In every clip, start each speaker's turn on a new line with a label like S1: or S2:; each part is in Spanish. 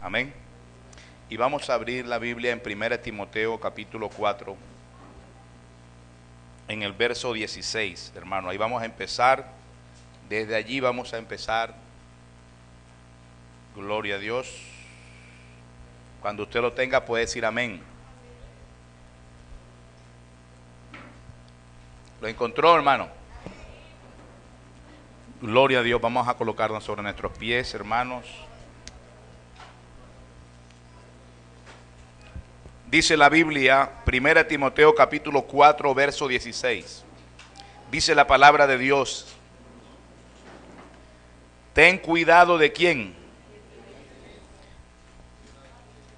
S1: Amén. Y vamos a abrir la Biblia en 1 Timoteo capítulo 4, en el verso 16, hermano. Ahí vamos a empezar. Desde allí vamos a empezar. Gloria a Dios. Cuando usted lo tenga puede decir amén. ¿Lo encontró, hermano? Gloria a Dios. Vamos a colocarnos sobre nuestros pies, hermanos. Dice la Biblia, 1 Timoteo capítulo 4, verso 16. Dice la palabra de Dios. Ten cuidado de quién.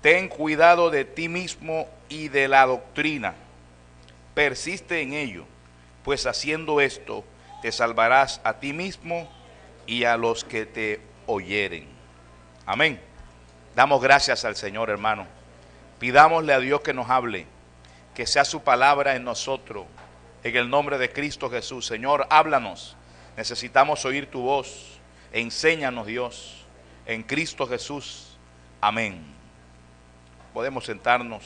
S1: Ten cuidado de ti mismo y de la doctrina. Persiste en ello, pues haciendo esto te salvarás a ti mismo y a los que te oyeren. Amén. Damos gracias al Señor, hermano. Pidámosle a Dios que nos hable, que sea su palabra en nosotros, en el nombre de Cristo Jesús. Señor, háblanos. Necesitamos oír tu voz. Enséñanos, Dios, en Cristo Jesús. Amén. Podemos sentarnos.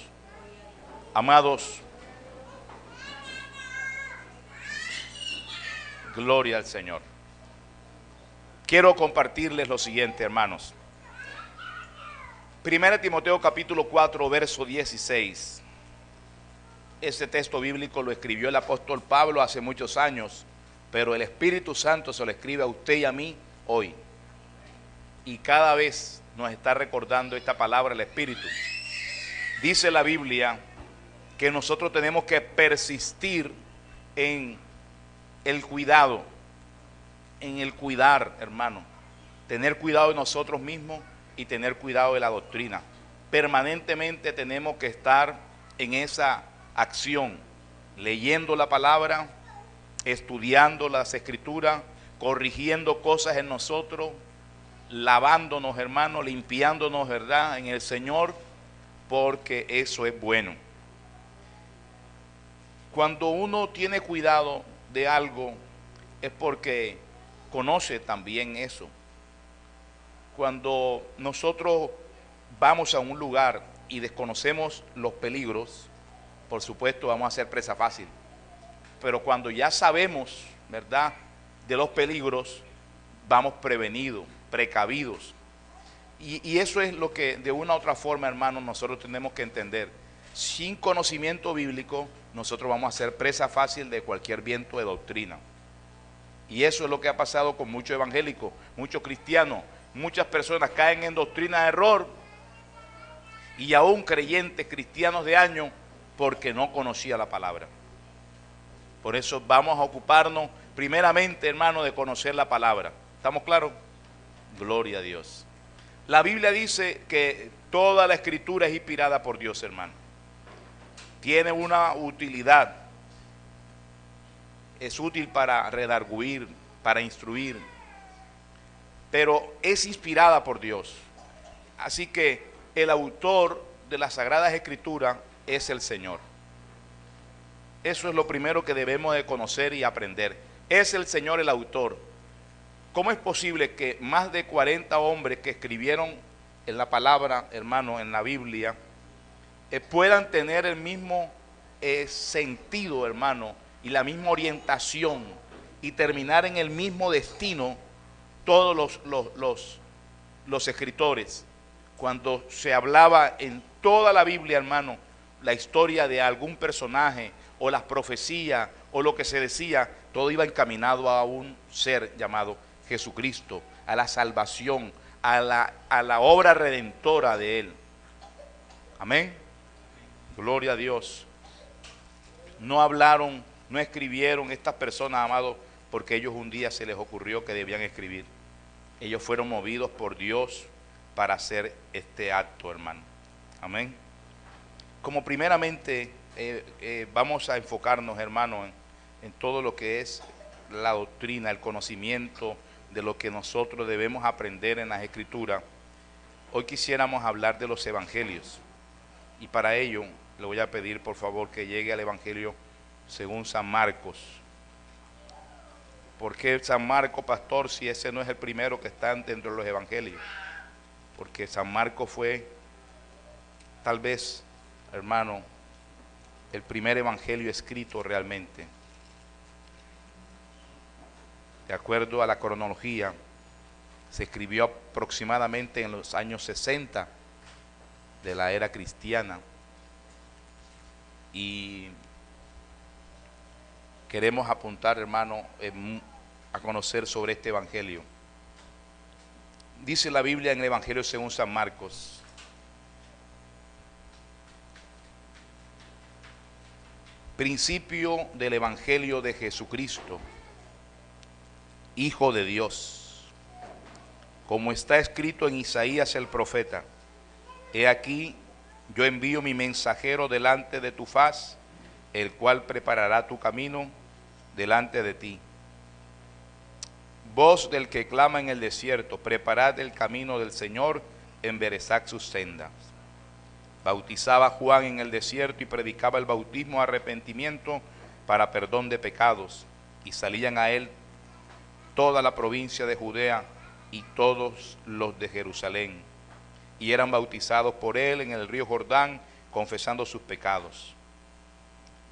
S1: Amados, gloria al Señor. Quiero compartirles lo siguiente, hermanos. 1 Timoteo capítulo 4, verso 16. Este texto bíblico lo escribió el apóstol Pablo hace muchos años, pero el Espíritu Santo se lo escribe a usted y a mí hoy. Y cada vez nos está recordando esta palabra el Espíritu. Dice la Biblia que nosotros tenemos que persistir en el cuidado, en el cuidar, hermano. Tener cuidado de nosotros mismos y tener cuidado de la doctrina. Permanentemente tenemos que estar en esa acción, leyendo la palabra, estudiando las escrituras, corrigiendo cosas en nosotros, lavándonos, hermano, limpiándonos, ¿verdad?, en el Señor, porque eso es bueno. Cuando uno tiene cuidado de algo, es porque conoce también eso. Cuando nosotros vamos a un lugar y desconocemos los peligros, por supuesto vamos a ser presa fácil. Pero cuando ya sabemos, ¿verdad?, de los peligros, vamos prevenidos, precavidos. Y eso es lo que de una u otra forma, hermanos, nosotros tenemos que entender. Sin conocimiento bíblico, nosotros vamos a ser presa fácil de cualquier viento de doctrina. Y eso es lo que ha pasado con muchos evangélicos, muchos cristianos. Muchas personas caen en doctrina de error y aún creyentes cristianos de años porque no conocía la palabra. Por eso vamos a ocuparnos primeramente, hermano, de conocer la palabra. ¿Estamos claros? Gloria a Dios. La Biblia dice que toda la escritura es inspirada por Dios, hermano. Tiene una utilidad. Es útil para redarguir, para instruir, pero es inspirada por Dios. Así que el autor de las Sagradas Escrituras es el Señor. Eso es lo primero que debemos de conocer y aprender. Es el Señor el autor. ¿Cómo es posible que más de 40 hombres que escribieron en la palabra, hermano, en la Biblia, puedan tener el mismo sentido, hermano, y la misma orientación y terminar en el mismo destino? Todos los escritores, cuando se hablaba en toda la Biblia, hermano, la historia de algún personaje o las profecías o lo que se decía, todo iba encaminado a un ser llamado Jesucristo, a la salvación, a la obra redentora de Él. Amén. Gloria a Dios. No hablaron, no escribieron estas personas, amados, porque ellos un día se les ocurrió que debían escribir. Ellos fueron movidos por Dios para hacer este acto, hermano. Amén. Como primeramente vamos a enfocarnos, hermano, en todo lo que es la doctrina, el conocimiento de lo que nosotros debemos aprender en las Escrituras. Hoy quisiéramos hablar de los evangelios. Y para ello le voy a pedir, por favor, que llegue al Evangelio según San Marcos. ¿Por qué San Marcos, pastor, si ese no es el primero que está dentro de los evangelios? porque San Marcos fue, tal vez, hermano, el primer evangelio escrito realmente. De acuerdo a la cronología, se escribió aproximadamente en los años 60 de la era cristiana. Y queremos apuntar, hermano, a conocer sobre este evangelio. Dice la Biblia en el Evangelio según San Marcos: principio del Evangelio de Jesucristo, Hijo de Dios, como está escrito en Isaías el profeta: he aquí, yo envío mi mensajero delante de tu faz, el cual preparará tu camino delante de ti. Voz del que clama en el desierto: preparad el camino del Señor, enderezad sus sendas. Bautizaba Juan en el desierto y predicaba el bautismo de arrepentimiento para perdón de pecados, y salían a él toda la provincia de Judea y todos los de Jerusalén, y eran bautizados por él en el río Jordán, confesando sus pecados.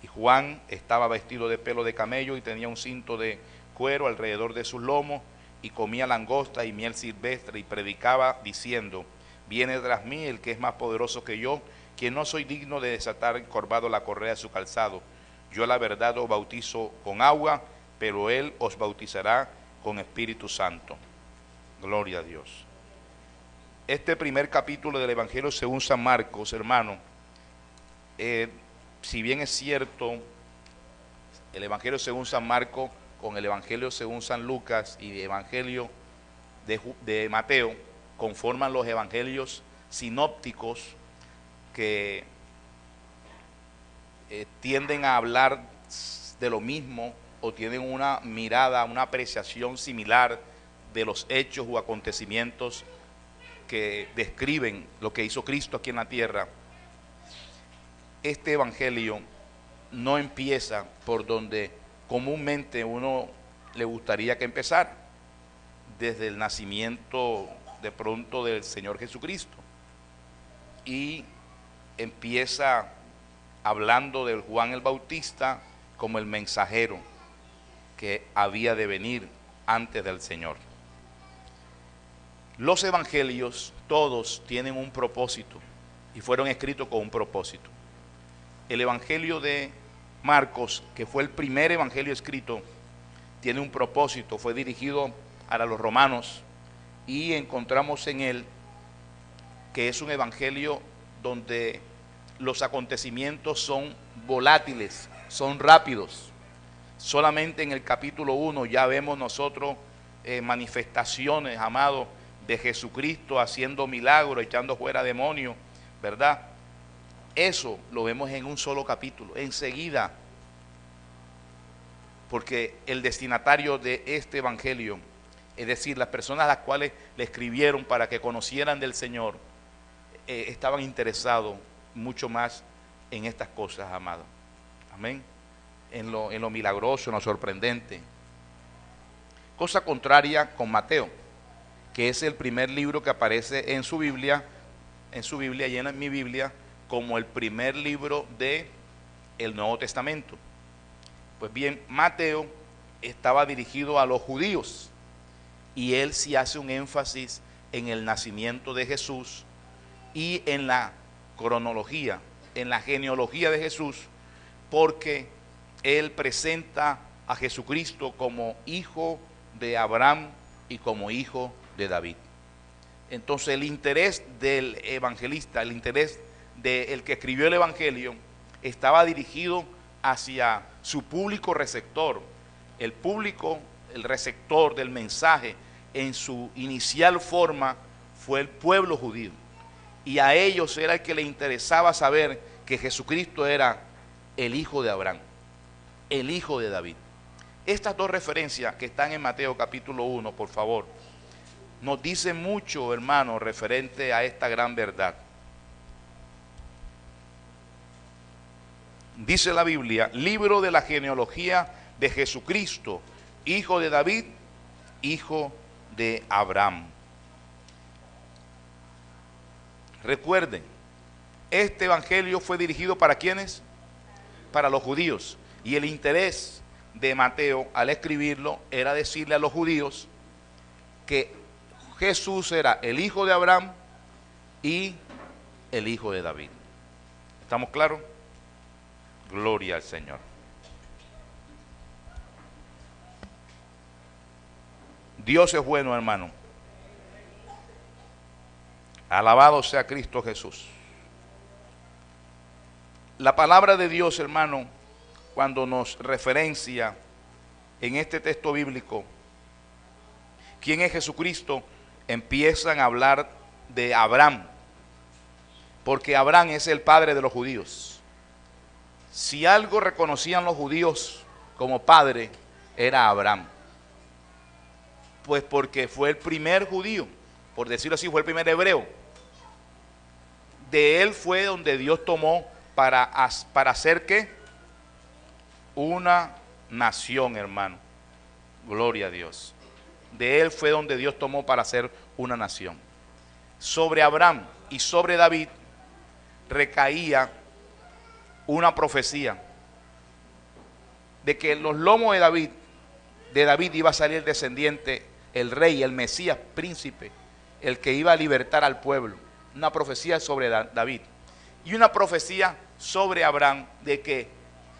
S1: Y Juan estaba vestido de pelo de camello y tenía un cinto de cuero alrededor de sus lomos, y comía langosta y miel silvestre, y predicaba diciendo: viene tras mí el que es más poderoso que yo, quien no soy digno de desatar encorvado la correa de su calzado. Yo a la verdad os bautizo con agua, pero él os bautizará con Espíritu Santo. Gloria a Dios. Este primer capítulo del Evangelio según San Marcos, hermano, si bien es cierto, el Evangelio según San Marcos con el Evangelio según San Lucas y el Evangelio de Mateo conforman los evangelios sinópticos que tienden a hablar de lo mismo o tienen una mirada, una apreciación similar de los hechos o acontecimientos que describen lo que hizo Cristo aquí en la tierra. Este evangelio no empieza por donde comúnmente uno le gustaría que empezara, desde el nacimiento de pronto del Señor Jesucristo, y empieza hablando del Juan el Bautista como el mensajero que había de venir antes del Señor. Los evangelios todos tienen un propósito y fueron escritos con un propósito. El evangelio de Marcos, que fue el primer evangelio escrito, tiene un propósito, fue dirigido a los romanos, y encontramos en él que es un evangelio donde los acontecimientos son volátiles, son rápidos. Solamente en el capítulo 1 ya vemos nosotros manifestaciones, amados, de Jesucristo haciendo milagros, echando fuera demonios, ¿verdad? Eso lo vemos en un solo capítulo, enseguida, porque el destinatario de este evangelio, es decir, las personas a las cuales le escribieron para que conocieran del Señor, estaban interesados mucho más en estas cosas, amados. Amén. En lo milagroso, en lo sorprendente. Cosa contraria con Mateo, que es el primer libro que aparece en su Biblia y en mi Biblia, como el primer libro del Nuevo Testamento. Pues bien, Mateo estaba dirigido a los judíos, y él sí hace un énfasis en el nacimiento de Jesús y en la cronología, en la genealogía de Jesús, porque él presenta a Jesucristo como hijo de Abraham y como hijo de David. Entonces el interés del evangelista, el interés del que escribió el evangelio, estaba dirigido hacia su público receptor. El público, el receptor del mensaje en su inicial forma fue el pueblo judío, y a ellos era el que le interesaba saber que Jesucristo era el hijo de Abraham, el hijo de David. Estas dos referencias que están en Mateo capítulo 1, por favor, nos dicen mucho, hermano, referente a esta gran verdad. Dice la Biblia: libro de la genealogía de Jesucristo, hijo de David, hijo de Abraham. Recuerden, este evangelio fue dirigido ¿para quiénes? Para los judíos. Y el interés de Mateo al escribirlo era decirle a los judíos que Jesús era el hijo de Abraham y el hijo de David. ¿Estamos claros? Gloria al Señor. Dios es bueno, hermano. Alabado sea Cristo Jesús. La palabra de Dios, hermano, cuando nos referencia en este texto bíblico quién es Jesucristo, empiezan a hablar de Abraham, porque Abraham es el padre de los judíos. Si algo reconocían los judíos como padre, era Abraham. Pues porque fue el primer judío, por decirlo así, fue el primer hebreo. De él fue donde Dios tomó para hacer ¿qué? Una nación, hermano. Gloria a Dios. De él fue donde Dios tomó para hacer una nación. Sobre Abraham y sobre David recaía una profecía de que en los lomos de David iba a salir el descendiente, el rey, el Mesías, príncipe, el que iba a libertar al pueblo. Una profecía sobre David y una profecía sobre Abraham, de que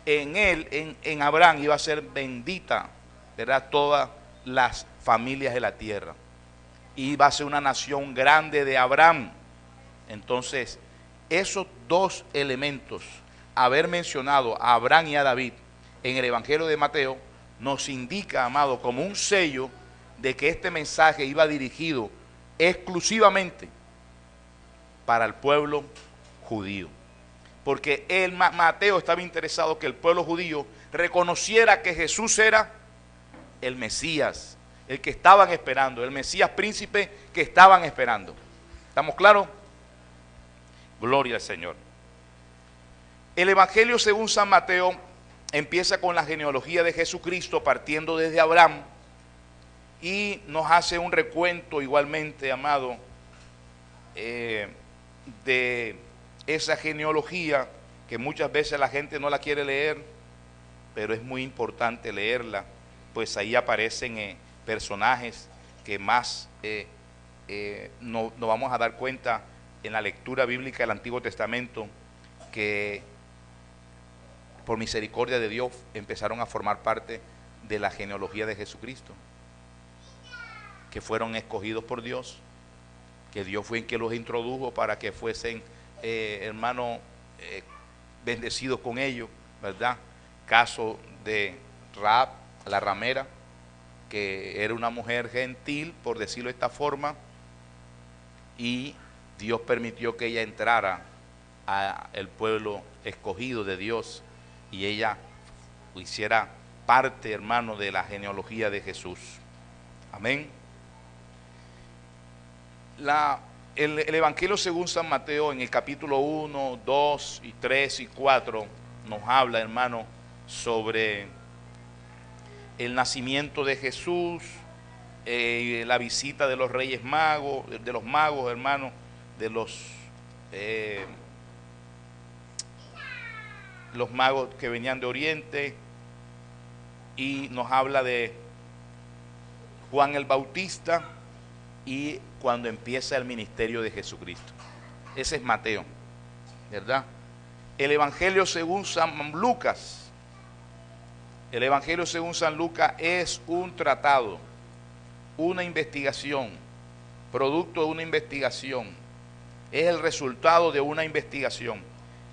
S1: en él, en Abraham, iba a ser bendita, ¿verdad?, todas las familias de la tierra. Iba a ser una nación grande de Abraham. Entonces, esos dos elementos, haber mencionado a Abraham y a David en el Evangelio de Mateo, nos indica, amado, como un sello de que este mensaje iba dirigido exclusivamente para el pueblo judío. Porque Mateo estaba interesado que el pueblo judío reconociera que Jesús era el Mesías, el que estaban esperando, el Mesías príncipe que estaban esperando. ¿Estamos claros? Gloria al Señor. El Evangelio según San Mateo empieza con la genealogía de Jesucristo, partiendo desde Abraham, y nos hace un recuento igualmente, amado, de esa genealogía que muchas veces la gente no la quiere leer, pero es muy importante leerla, pues ahí aparecen personajes que más nos vamos a dar cuenta en la lectura bíblica del Antiguo Testamento, que por misericordia de Dios empezaron a formar parte de la genealogía de Jesucristo, que fueron escogidos por Dios, que Dios fue en que los introdujo para que fuesen hermanos bendecidos con ellos, ¿verdad? Caso de Rahab, la ramera, que era una mujer gentil, por decirlo de esta forma, y Dios permitió que ella entrara al pueblo escogido de Dios y ella hiciera parte, hermano, de la genealogía de Jesús. Amén. El Evangelio según San Mateo en el capítulo 1, 2, y 3 y 4 nos habla, hermano, sobre el nacimiento de Jesús, la visita de los reyes magos, de los magos, hermano, de los magos que venían de Oriente, y nos habla de Juan el Bautista y cuando empieza el ministerio de Jesucristo. Ese es Mateo, ¿verdad? El Evangelio según San Lucas, el Evangelio según San Lucas es un tratado, una investigación, producto de una investigación, es el resultado de una investigación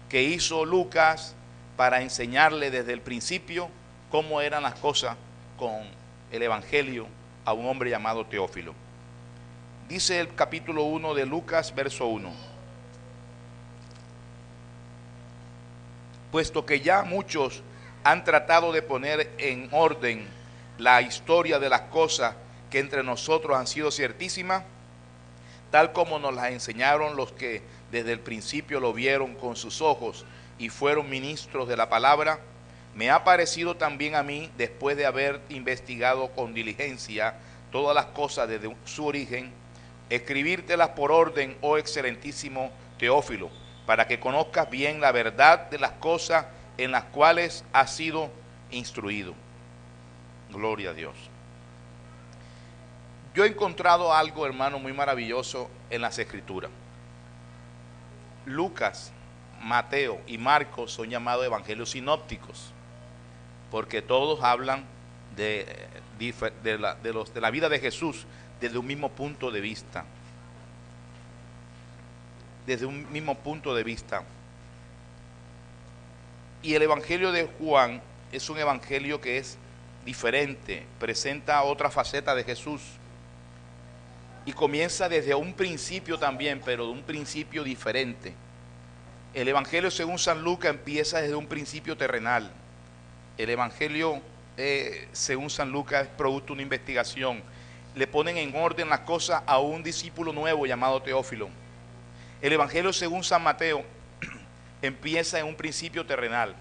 S1: que hizo Lucas para enseñarle desde el principio cómo eran las cosas con el Evangelio a un hombre llamado Teófilo. Dice el capítulo 1 de Lucas, verso 1. Puesto que ya muchos han tratado de poner en orden la historia de las cosas que entre nosotros han sido ciertísimas, tal como nos las enseñaron los que desde el principio lo vieron con sus ojos y fueron ministros de la palabra, me ha parecido también a mí, después de haber investigado con diligencia todas las cosas desde su origen, escribírtelas por orden, oh excelentísimo Teófilo, para que conozcas bien la verdad de las cosas en las cuales has sido instruido. Gloria a Dios. Yo he encontrado algo, hermano, muy maravilloso en las Escrituras. Lucas, Mateo y Marcos son llamados evangelios sinópticos, porque todos hablan de la vida de Jesús desde un mismo punto de vista. Desde un mismo punto de vista. Y el evangelio de Juan es un evangelio que es diferente, presenta otra faceta de Jesús. Y comienza desde un principio también, pero de un principio diferente. El evangelio según San Lucas empieza desde un principio terrenal. El evangelio según San Lucas es producto de una investigación. Le ponen en orden las cosas a un discípulo nuevo llamado Teófilo. El evangelio según San Mateo empieza en un principio terrenal.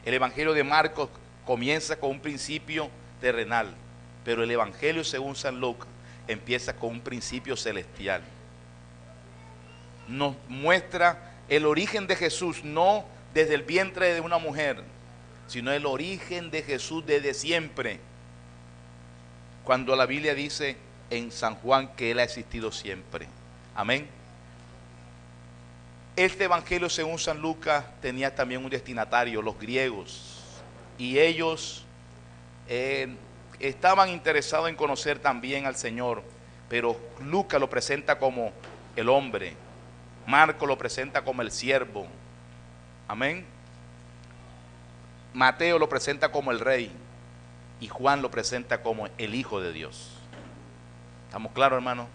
S1: El evangelio de Marcos comienza con un principio terrenal, pero el evangelio según San Lucas empieza con un principio celestial. Nos muestra el origen de Jesús, no desde el vientre de una mujer, sino el origen de Jesús desde siempre. Cuando la Biblia dice en San Juan que Él ha existido siempre. Amén. Este evangelio según San Lucas tenía también un destinatario, los griegos, y ellos estaban interesados en conocer también al Señor, pero Lucas lo presenta como el hombre, Marcos lo presenta como el siervo, amén. Mateo lo presenta como el rey y Juan lo presenta como el Hijo de Dios. ¿Estamos claros, hermano?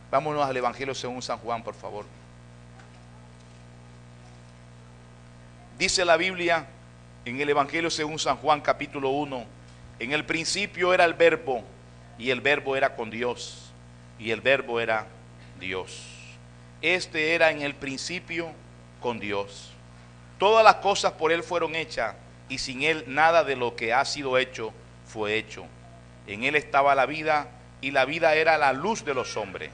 S1: Vámonos al evangelio según San Juan, por favor. Dice la Biblia en el evangelio según San Juan, capítulo 1: en el principio era el verbo, y el verbo era con Dios, y el verbo era Dios. Este era en el principio con Dios. Todas las cosas por Él fueron hechas, y sin Él nada de lo que ha sido hecho fue hecho. En Él estaba la vida, y la vida era la luz de los hombres.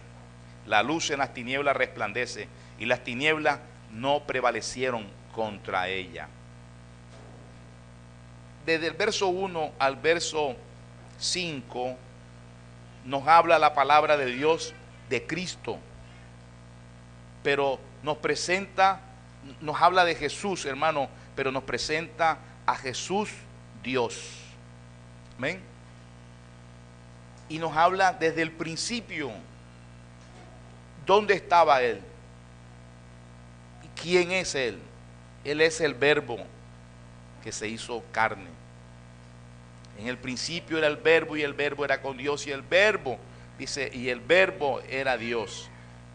S1: La luz en las tinieblas resplandece, y las tinieblas no prevalecieron contra ella. Desde el verso 1 al verso 5 nos habla la palabra de Dios de Cristo, pero nos presenta, nos habla de Jesús, hermano, pero nos presenta a Jesús Dios. Amén. Y nos habla desde el principio. ¿Dónde estaba Él? ¿Quién es Él? Él es el verbo que se hizo carne. En el principio era el verbo, y el verbo era con Dios, y el verbo, dice, y el verbo era Dios.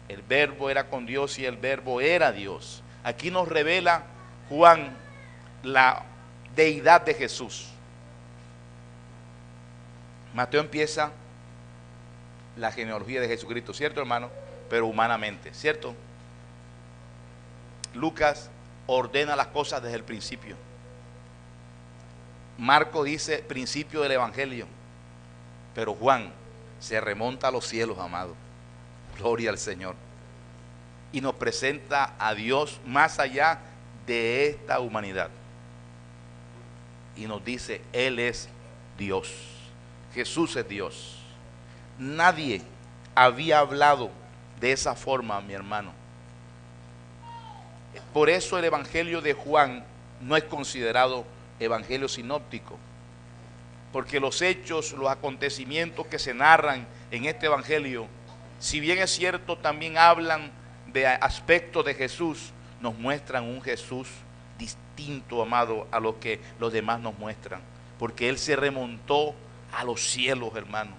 S1: El verbo era con Dios y el verbo era Dios. Aquí nos revela Juan la deidad de Jesús. Mateo empieza la genealogía de Jesucristo, ¿cierto, hermano? Pero humanamente, ¿cierto? Lucas ordena las cosas desde el principio. Marcos dice principio del evangelio, pero Juan se remonta a los cielos, amado. Gloria al Señor. Y nos presenta a Dios más allá de esta humanidad. Y nos dice, Él es Dios. Jesús es Dios. Nadie había hablado de esa forma, mi hermano. Por eso el evangelio de Juan no es considerado evangelio sinóptico, porque los hechos, los acontecimientos que se narran en este evangelio, si bien es cierto, también hablan de aspectos de Jesús, nos muestran un Jesús distinto, amado, a lo que los demás nos muestran, porque Él se remontó a los cielos, hermano,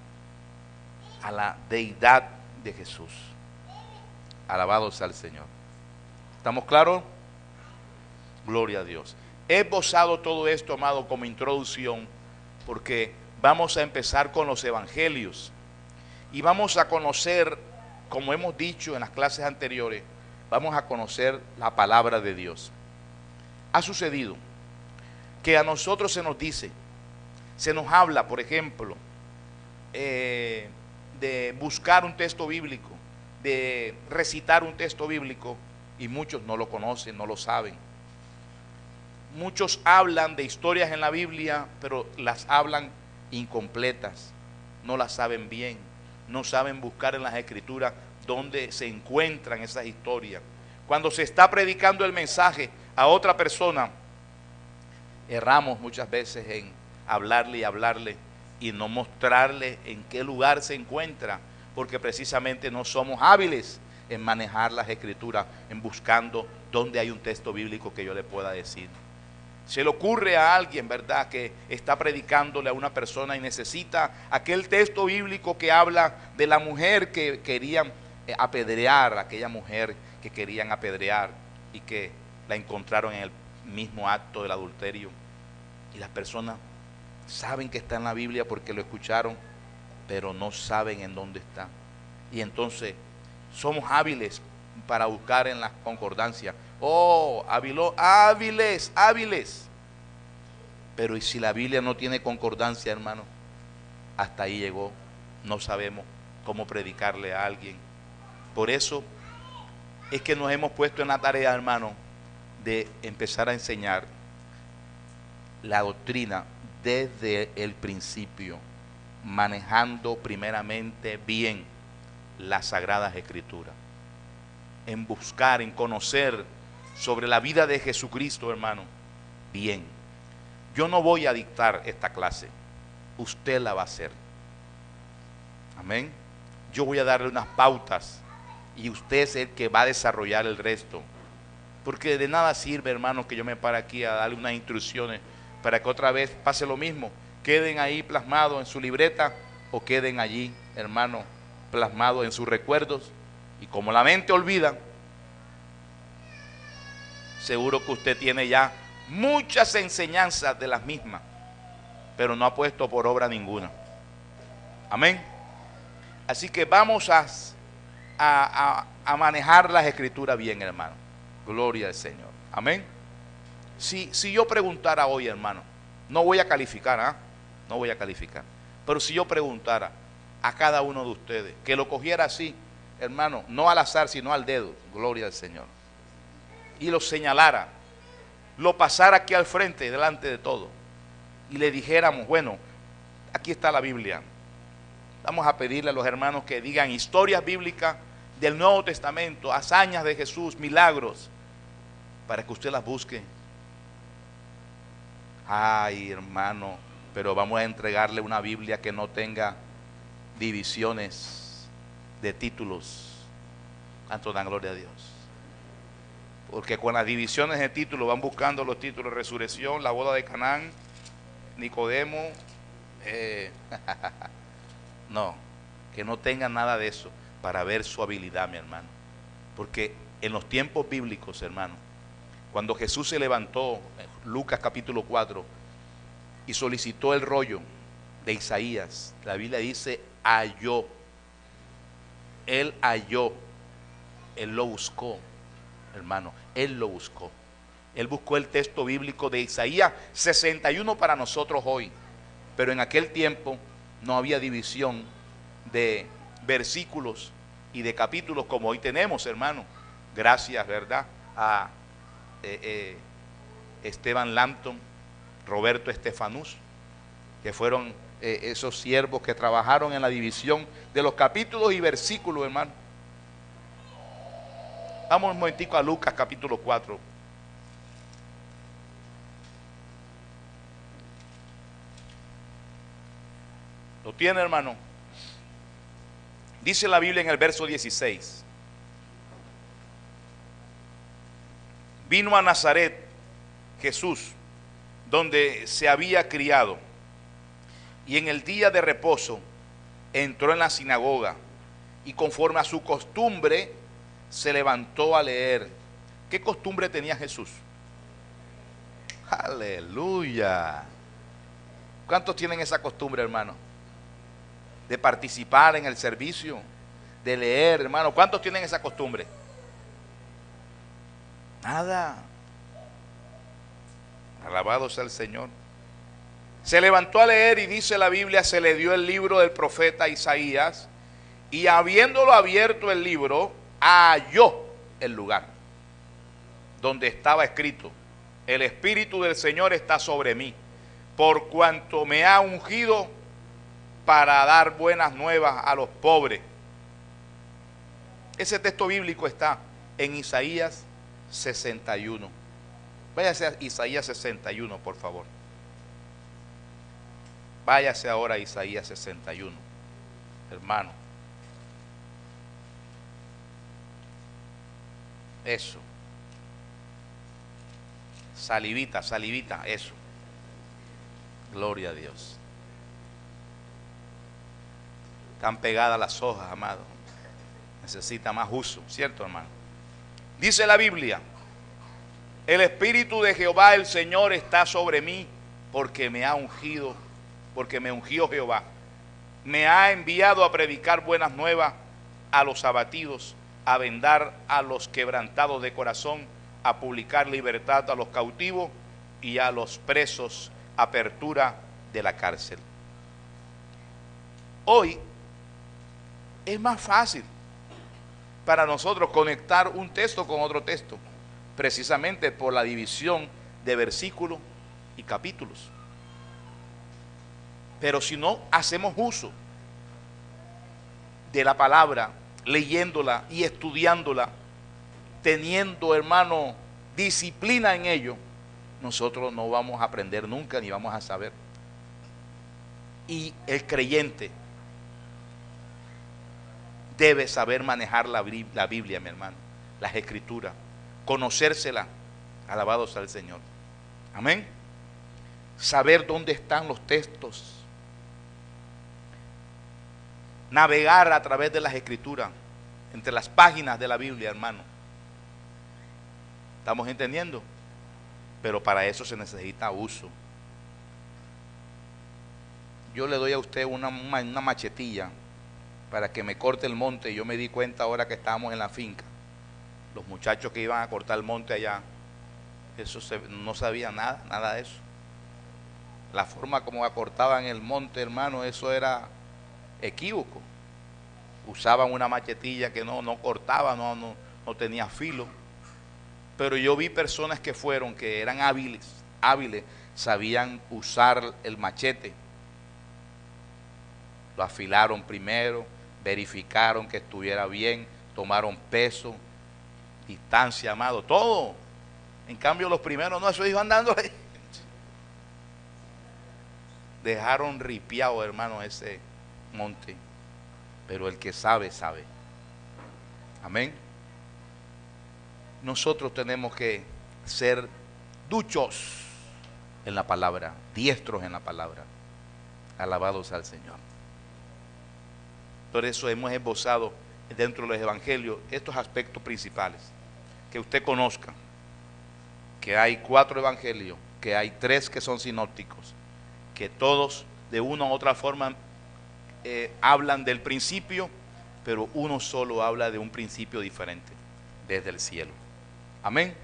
S1: a la deidad de Jesús. Alabado sea el Señor. ¿Estamos claros? Gloria a Dios. He esbozado todo esto, amado, como introducción, porque vamos a empezar con los evangelios y vamos a conocer, como hemos dicho en las clases anteriores, vamos a conocer la palabra de Dios. Ha sucedido que a nosotros se nos dice, se nos habla, por ejemplo, de buscar un texto bíblico, de recitar un texto bíblico y muchos no lo conocen, no lo saben. Muchos hablan de historias en la Biblia, pero las hablan incompletas, no las saben bien, no saben buscar en las Escrituras dónde se encuentran esas historias. Cuando se está predicando el mensaje a otra persona, erramos muchas veces en hablarle y no mostrarle en qué lugar se encuentra, porque precisamente no somos hábiles en manejar las Escrituras, en buscando dónde hay un texto bíblico que yo le pueda decir. Se le ocurre a alguien, ¿verdad?, que está predicándole a una persona y necesita aquel texto bíblico que habla de la mujer que querían apedrear, aquella mujer que querían apedrear y que la encontraron en el mismo acto del adulterio. Y las personas saben que está en la Biblia porque lo escucharon, pero no saben en dónde está. Y entonces somos hábiles para buscar en las concordancias. Oh, hábiles. Pero ¿y si la Biblia no tiene concordancia, hermano? Hasta ahí llegó. No sabemos cómo predicarle a alguien. Por eso es que nos hemos puesto en la tarea, hermano, de empezar a enseñar la doctrina desde el principio, manejando primeramente bien las Sagradas Escrituras, en buscar, en conocer sobre la vida de Jesucristo, hermano, bien. Yo no voy a dictar esta clase, usted la va a hacer. Amén. Yo voy a darle unas pautas y usted es el que va a desarrollar el resto. Porque de nada sirve, hermano, que yo me pare aquí a darle unas instrucciones para que otra vez pase lo mismo. Queden ahí plasmados en su libreta o queden allí, hermano, plasmados en sus recuerdos. Y como la mente olvida, seguro que usted tiene ya muchas enseñanzas de las mismas, pero no ha puesto por obra ninguna. Amén. Así que vamos a manejar las Escrituras bien, hermano. Gloria al Señor. Amén. Si yo preguntara hoy, hermano, no voy a calificar, no voy a calificar, pero si yo preguntara a cada uno de ustedes, que lo cogiera así, hermano, no al azar, sino al dedo, gloria al Señor, y lo señalara, lo pasara aquí al frente, delante de todo, y le dijéramos, bueno, aquí está la Biblia. Vamos a pedirle a los hermanos que digan historias bíblicas del Nuevo Testamento, hazañas de Jesús, milagros, para que usted las busque. Ay, hermano, pero vamos a entregarle una Biblia que no tenga divisiones de títulos. Tanto dan gloria a Dios. Porque con las divisiones de títulos van buscando los títulos: resurrección, la boda de Canaán, Nicodemo. No, que no tengan nada de eso para ver su habilidad, mi hermano. Porque en los tiempos bíblicos, hermano, cuando Jesús se levantó, Lucas capítulo 4, y solicitó el rollo de Isaías, la Biblia dice, halló. Él halló, él lo buscó, hermano, él lo buscó. Él buscó el texto bíblico de Isaías 61 para nosotros hoy, pero en aquel tiempo no había división de versículos y de capítulos como hoy tenemos, hermano. Gracias, ¿verdad?, a Esteban Lampton, Roberto Estefanús, que fueron esos siervos que trabajaron en la división de los capítulos y versículos, hermano. Vamos un momentico a Lucas capítulo 4. ¿Lo tiene, hermano? Dice la Biblia en el verso 16. Vino a Nazaret Jesús, donde se había criado, y en el día de reposo entró en la sinagoga y conforme a su costumbre se levantó a leer. ¿Qué costumbre tenía Jesús? Aleluya. ¿Cuántos tienen esa costumbre, hermano? De participar en el servicio, de leer, hermano. ¿Cuántos tienen esa costumbre? Nada. Alabado sea el Señor. Se levantó a leer y dice la Biblia, se le dio el libro del profeta Isaías Y habiéndolo abierto el libro, halló el lugar donde estaba escrito: el Espíritu del Señor está sobre mí, por cuanto me ha ungido para dar buenas nuevas a los pobres. Ese texto bíblico está en Isaías 61. Váyase a Isaías 61, por favor. Váyase ahora a Isaías 61, hermano. Eso. Salivita, salivita, eso. Gloria a Dios. Están pegadas las hojas, amado. Necesita más uso, ¿cierto, hermano? Dice la Biblia: el Espíritu de Jehová el Señor está sobre mí, porque me ha ungido, porque me ungió Jehová. Me ha enviado a predicar buenas nuevas a los abatidos, a vendar a los quebrantados de corazón, a publicar libertad a los cautivos y a los presos apertura de la cárcel. Hoy es más fácil para nosotros conectar un texto con otro texto, precisamente por la división de versículos y capítulos. Pero si no hacemos uso de la palabra, leyéndola y estudiándola, teniendo, hermano, disciplina en ello, nosotros no vamos a aprender nunca ni vamos a saber. Y el creyente debe saber manejar la Biblia, mi hermano, las escrituras, conocérsela. Alabados al Señor. Amén. Saber dónde están los textos, navegar a través de las escrituras, entre las páginas de la Biblia, hermano. ¿Estamos entendiendo? Pero para eso se necesita uso. Yo le doy a usted una machetilla para que me corte el monte. Yo me di cuenta ahora que estábamos en la finca. Los muchachos que iban a cortar el monte allá, no sabían nada de eso. La forma como acortaban el monte, hermano, eso era equívoco. Usaban una machetilla que no cortaba, no tenía filo. Pero yo vi personas que eran hábiles, sabían usar el machete. Lo afilaron primero, verificaron que estuviera bien, tomaron peso, distancia, amado, todo. En cambio los primeros no, eso iban andando. Dejaron ripiado, hermano, ese monte. Pero el que sabe, sabe. Amén. Nosotros tenemos que ser duchos en la palabra, diestros en la palabra. Alabados al Señor. Por eso hemos esbozado dentro de los evangelios estos aspectos principales. Que usted conozca que hay 4 evangelios, que hay 3 que son sinópticos, que todos de una u otra forma hablan del principio, pero uno solo habla de un principio diferente, desde el cielo. Amén.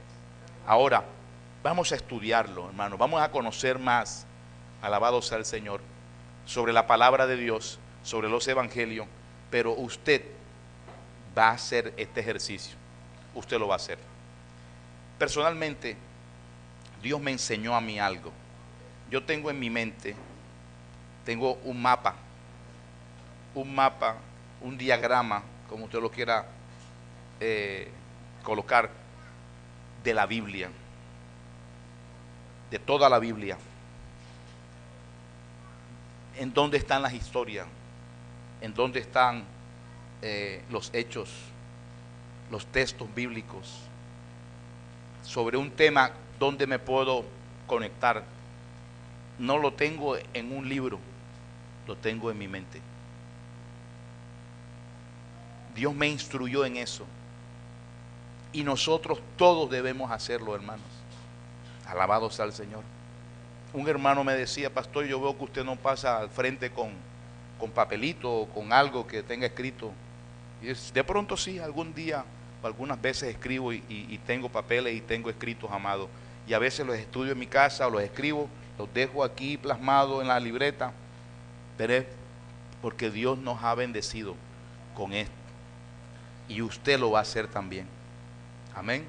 S1: Ahora vamos a estudiarlo, hermano. Vamos a conocer más, alabado sea el Señor, sobre la palabra de Dios, sobre los evangelios. Pero usted va a hacer este ejercicio. Usted lo va a hacer. Personalmente, Dios me enseñó a mí algo. Yo tengo en mi mente, tengo un mapa, un diagrama, como usted lo quiera colocar, de la Biblia, de toda la Biblia. En dónde están las historias, en dónde están los hechos, los textos bíblicos, sobre un tema donde me puedo conectar. No lo tengo en un libro, lo tengo en mi mente. Dios me instruyó en eso. Y nosotros todos debemos hacerlo, hermanos. Alabado sea el Señor. Un hermano me decía: pastor, yo veo que usted no pasa al frente con papelito o con algo que tenga escrito. Y de pronto sí, algún día o algunas veces escribo y tengo papeles y tengo escritos, amado. Y a veces los estudio en mi casa o los escribo, los dejo aquí plasmados en la libreta. Pero es porque Dios nos ha bendecido con esto. Y usted lo va a hacer también. Amén.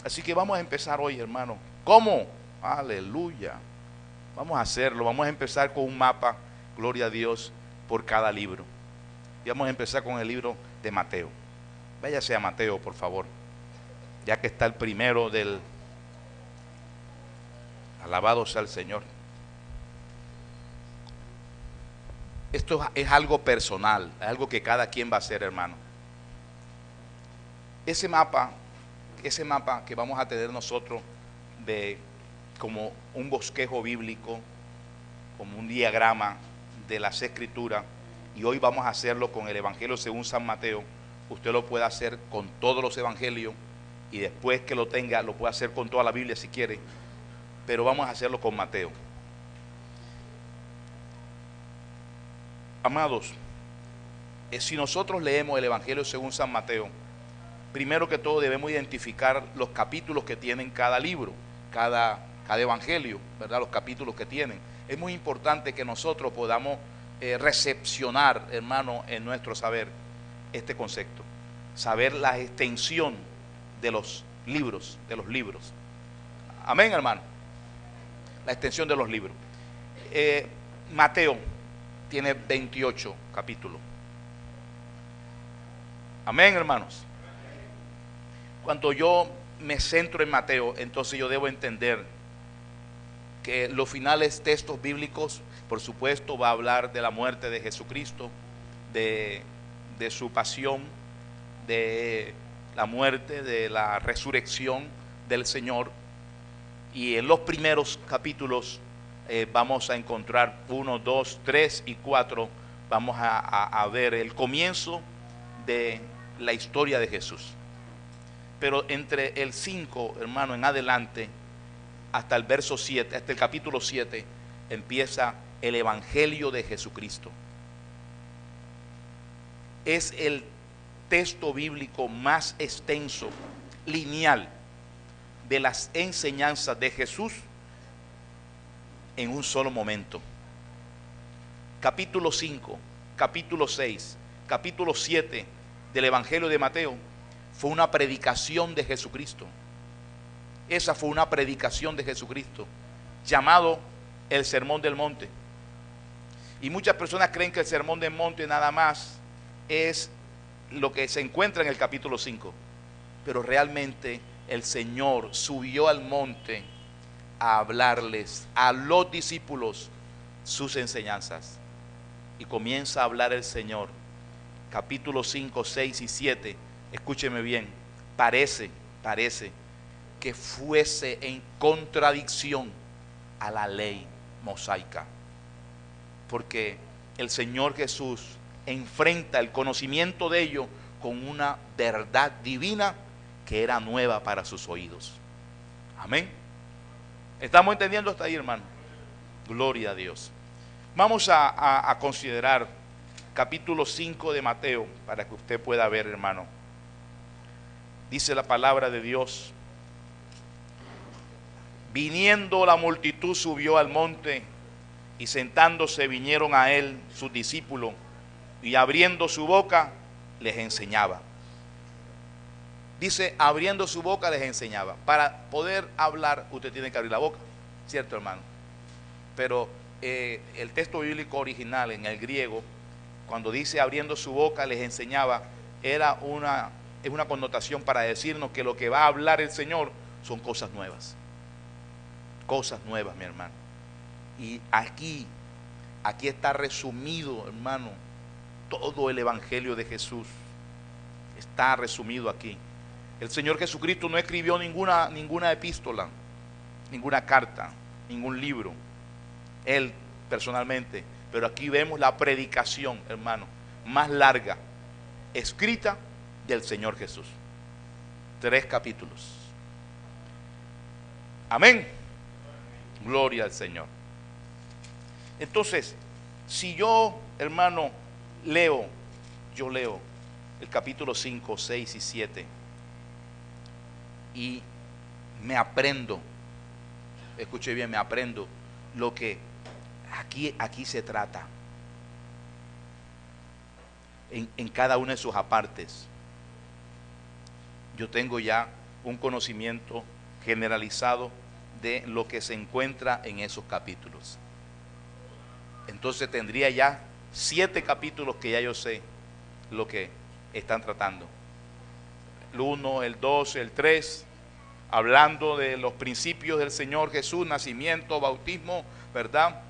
S1: Así que vamos a empezar hoy, hermano. ¿Cómo? Aleluya. Vamos a hacerlo. Vamos a empezar con un mapa, gloria a Dios, por cada libro. Y vamos a empezar con el libro de Mateo. Váyase a Mateo, por favor. Ya que está el primero del... Alabado sea el Señor. Esto es algo personal, es algo que cada quien va a hacer, hermano. Ese mapa que vamos a tener nosotros de como un bosquejo bíblico, como un diagrama de las Escrituras, y hoy vamos a hacerlo con el Evangelio según San Mateo. Usted lo puede hacer con todos los evangelios y después que lo tenga lo puede hacer con toda la Biblia si quiere, pero vamos a hacerlo con Mateo. Amados, si nosotros leemos el Evangelio según San Mateo, primero que todo debemos identificar los capítulos que tienen cada libro, cada evangelio, ¿verdad? Los capítulos que tienen. Es muy importante que nosotros podamos recepcionar, hermano, en nuestro saber este concepto, saber la extensión de los libros, Amén, hermano. La extensión de los libros. Mateo tiene 28 capítulos. Amén, hermanos. Cuando yo me centro en Mateo, entonces yo debo entender que los finales textos bíblicos, por supuesto, va a hablar de la muerte de Jesucristo, de su pasión, de la muerte, de la resurrección del Señor. Y en los primeros capítulos vamos a encontrar 1, 2, 3 y 4. Vamos a ver el comienzo de la historia de Jesús. Pero entre el 5, hermano, en adelante, hasta el verso 7, hasta el capítulo 7, empieza el Evangelio de Jesucristo. Es el texto bíblico más extenso, lineal, de las enseñanzas de Jesús en un solo momento. Capítulo 5, capítulo 6, capítulo 7 del Evangelio de Mateo fue una predicación de Jesucristo. Esa fue una predicación de Jesucristo, llamado el Sermón del Monte. Y muchas personas creen que el Sermón del Monte nada más es lo que se encuentra en el capítulo 5. Pero realmente el Señor subió al monte a hablarles a los discípulos sus enseñanzas. Y comienza a hablar el Señor. Capítulo 5, 6 y 7. Escúcheme bien. Parece que fuese en contradicción a la ley mosaica. Porque el Señor Jesús enfrenta el conocimiento de ello con una verdad divina que era nueva para sus oídos. Amén. ¿Estamos entendiendo hasta ahí, hermano? Gloria a Dios. Vamos a considerar capítulo 5 de Mateo para que usted pueda ver, hermano. Dice la palabra de Dios: viniendo la multitud subió al monte, y sentándose vinieron a él sus discípulos, y abriendo su boca les enseñaba. Dice, abriendo su boca les enseñaba. Para poder hablar usted tiene que abrir la boca, ¿cierto, hermano? Pero el texto bíblico original en el griego, cuando dice abriendo su boca les enseñaba, es una connotación para decirnos que lo que va a hablar el Señor son cosas nuevas. Cosas nuevas, mi hermano. Y aquí está resumido, hermano, todo el Evangelio de Jesús. Está resumido aquí. El Señor Jesucristo no escribió ninguna epístola, ninguna carta, ningún libro, Él personalmente. Pero aquí vemos la predicación, hermano, más larga, escrita del Señor Jesús. 3 capítulos. Amén. Gloria al Señor. Entonces, si yo, hermano, leo el capítulo 5, 6 y 7 y me aprendo, escuche bien, me aprendo lo que aquí se trata. en cada una de sus apartes. Yo tengo ya un conocimiento generalizado de lo que se encuentra en esos capítulos. Entonces tendría ya 7 capítulos que ya yo sé lo que están tratando. El 1, el 2, el 3, hablando de los principios del Señor Jesús, nacimiento, bautismo, ¿verdad?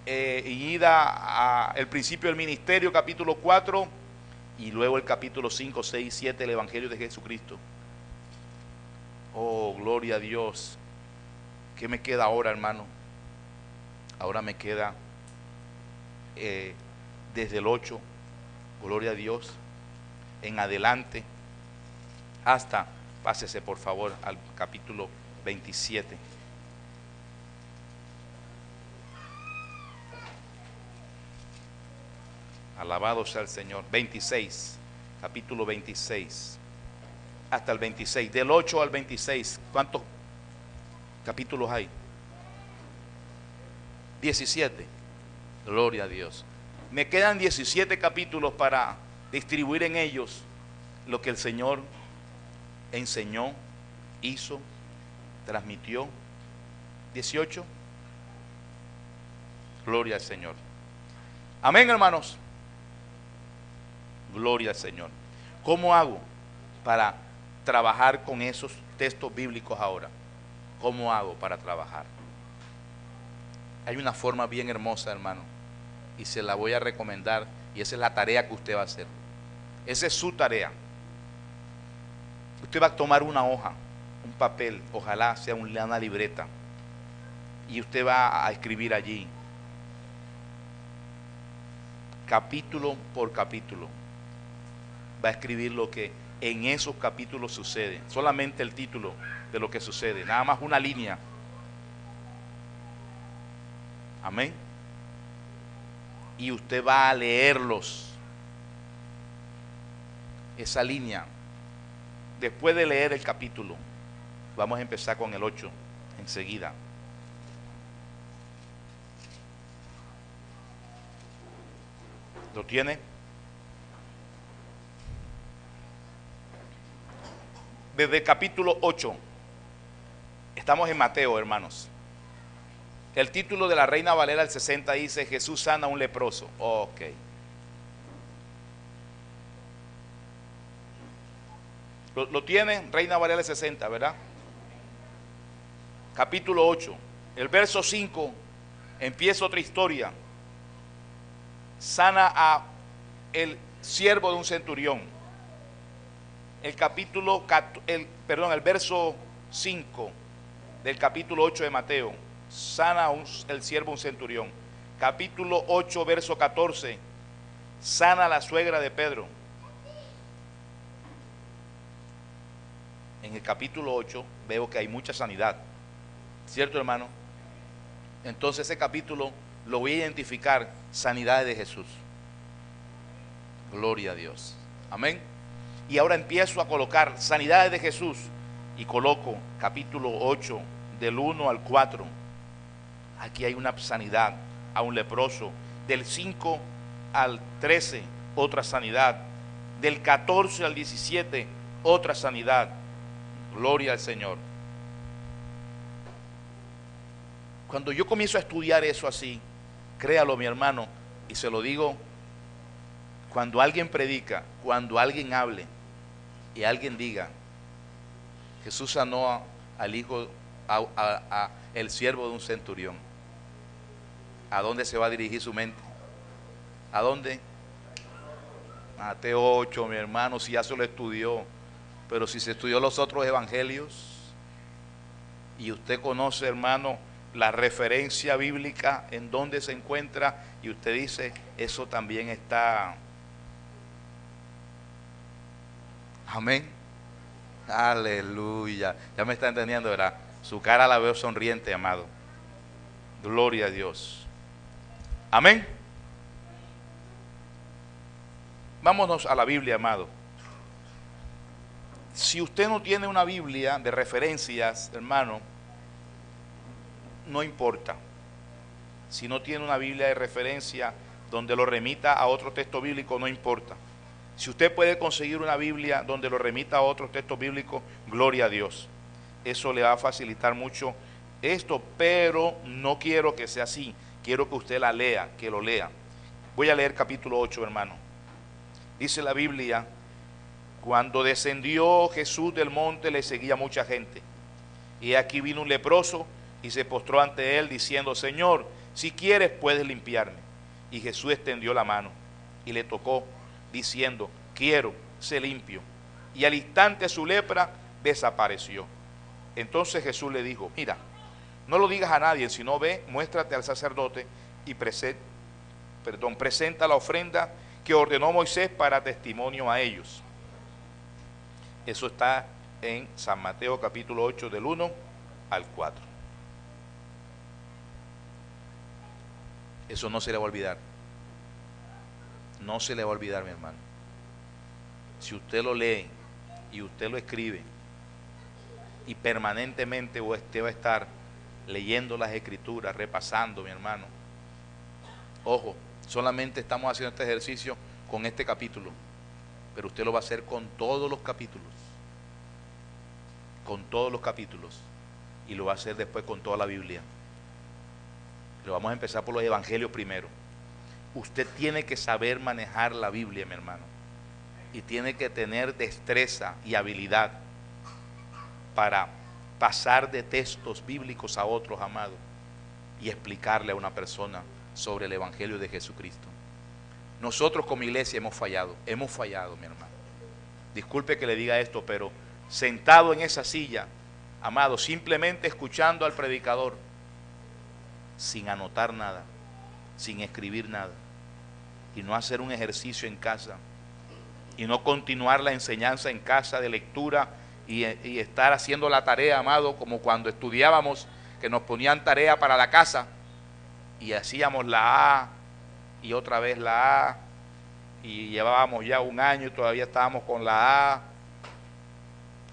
S1: Y ida al principio del ministerio, capítulo 4, y luego el capítulo 5, 6, 7, el Evangelio de Jesucristo. Oh, gloria a Dios. ¿Qué me queda ahora, hermano? Ahora me queda desde el 8, gloria a Dios, en adelante, hasta, pásese por favor al capítulo 27. Alabado sea el Señor. 26, capítulo 26, hasta el 26, del 8 al 26. ¿Cuántos capítulos hay? 17. Gloria a Dios. Me quedan 17 capítulos para distribuir en ellos lo que el Señor enseñó, hizo, transmitió. 18. Gloria al Señor. Amén, hermanos. Gloria al Señor. ¿Cómo hago para trabajar con esos textos bíblicos ahora? ¿Cómo hago para trabajar? Hay una forma bien hermosa, hermano, y se la voy a recomendar, y esa es la tarea que usted va a hacer. Esa es su tarea. Usted va a tomar una hoja, un papel, ojalá sea una libreta, y usted va a escribir allí, capítulo por capítulo. Va a escribir lo que en esos capítulos sucede, solamente el título de lo que sucede, nada más una línea. Amén. Y usted va a leerlos, esa línea. Después de leer el capítulo, vamos a empezar con el 8 enseguida. ¿Lo tiene? Desde el capítulo 8, estamos en Mateo, hermanos. El título de la Reina Valera del 60 dice: Jesús sana a un leproso. Ok. ¿Lo tienen? Reina Valera del 60, ¿verdad? Capítulo 8. El verso 5 empieza otra historia. Sana a el siervo de un centurión. El verso 5 del capítulo 8 de Mateo. Sana el siervo un centurión. Capítulo 8, verso 14. Sana a la suegra de Pedro. En el capítulo 8 veo que hay mucha sanidad, ¿cierto, hermano? Entonces ese capítulo lo voy a identificar: sanidades de Jesús. Gloria a Dios. Amén. Y ahora empiezo a colocar sanidades de Jesús, y coloco capítulo 8 del 1 al 4. Aquí hay una sanidad a un leproso. Del 5 al 13, otra sanidad. Del 14 al 17, otra sanidad. Gloria al Señor. Cuando yo comienzo a estudiar eso así, créalo, mi hermano, y se lo digo, cuando alguien predica, cuando alguien hable y alguien diga: Jesús sanó al hijo, el siervo de un centurión, ¿a dónde se va a dirigir su mente? ¿A dónde? Mateo 8, mi hermano, si ya se lo estudió. Pero si se estudió los otros evangelios y usted conoce, hermano, la referencia bíblica en donde se encuentra, y usted dice: eso también está. Amén. Aleluya. Ya me está entendiendo, ¿verdad? Su cara la veo sonriente, amado. Gloria a Dios. Amén. Vámonos a la Biblia, amado. Si usted no tiene una Biblia de referencias, hermano, no importa. Si no tiene una Biblia de referencia, donde lo remita a otro texto bíblico, no importa. Si usted puede conseguir una Biblia donde lo remita a otros textos bíblicos, gloria a Dios. Eso le va a facilitar mucho esto, pero no quiero que sea así. Quiero que usted la lea, que lo lea. Voy a leer capítulo 8, hermano. Dice la Biblia: cuando descendió Jesús del monte, le seguía mucha gente. Y aquí vino un leproso y se postró ante él diciendo: Señor, si quieres puedes limpiarme. Y Jesús extendió la mano y le tocó, diciendo: quiero, sé limpio. Y al instante su lepra desapareció. Entonces Jesús le dijo: mira, no lo digas a nadie, sino ve, muéstrate al sacerdote y presenta la ofrenda que ordenó Moisés para testimonio a ellos. Eso está en San Mateo capítulo 8 del 1 al 4. Eso no se le va a olvidar. No se le va a olvidar, mi hermano. Si usted lo lee y usted lo escribe, y permanentemente usted va a estar leyendo las escrituras, repasando, mi hermano. Ojo, solamente estamos haciendo este ejercicio con este capítulo, pero usted lo va a hacer con todos los capítulos. Con todos los capítulos. Y lo va a hacer después con toda la Biblia. Pero vamos a empezar por los evangelios primero. Usted tiene que saber manejar la Biblia, mi hermano. Y tiene que tener destreza y habilidad para pasar de textos bíblicos a otros, amado, y explicarle a una persona sobre el evangelio de Jesucristo. Nosotros como iglesia hemos fallado, mi hermano. Disculpe que le diga esto, pero sentado en esa silla, amado, simplemente escuchando al predicador, sin anotar nada, sin escribir nada, y no hacer un ejercicio en casa, y no continuar la enseñanza en casa de lectura, y estar haciendo la tarea, amado, como cuando estudiábamos, que nos ponían tarea para la casa, y hacíamos la A, y otra vez la A, y llevábamos ya un año y todavía estábamos con la A.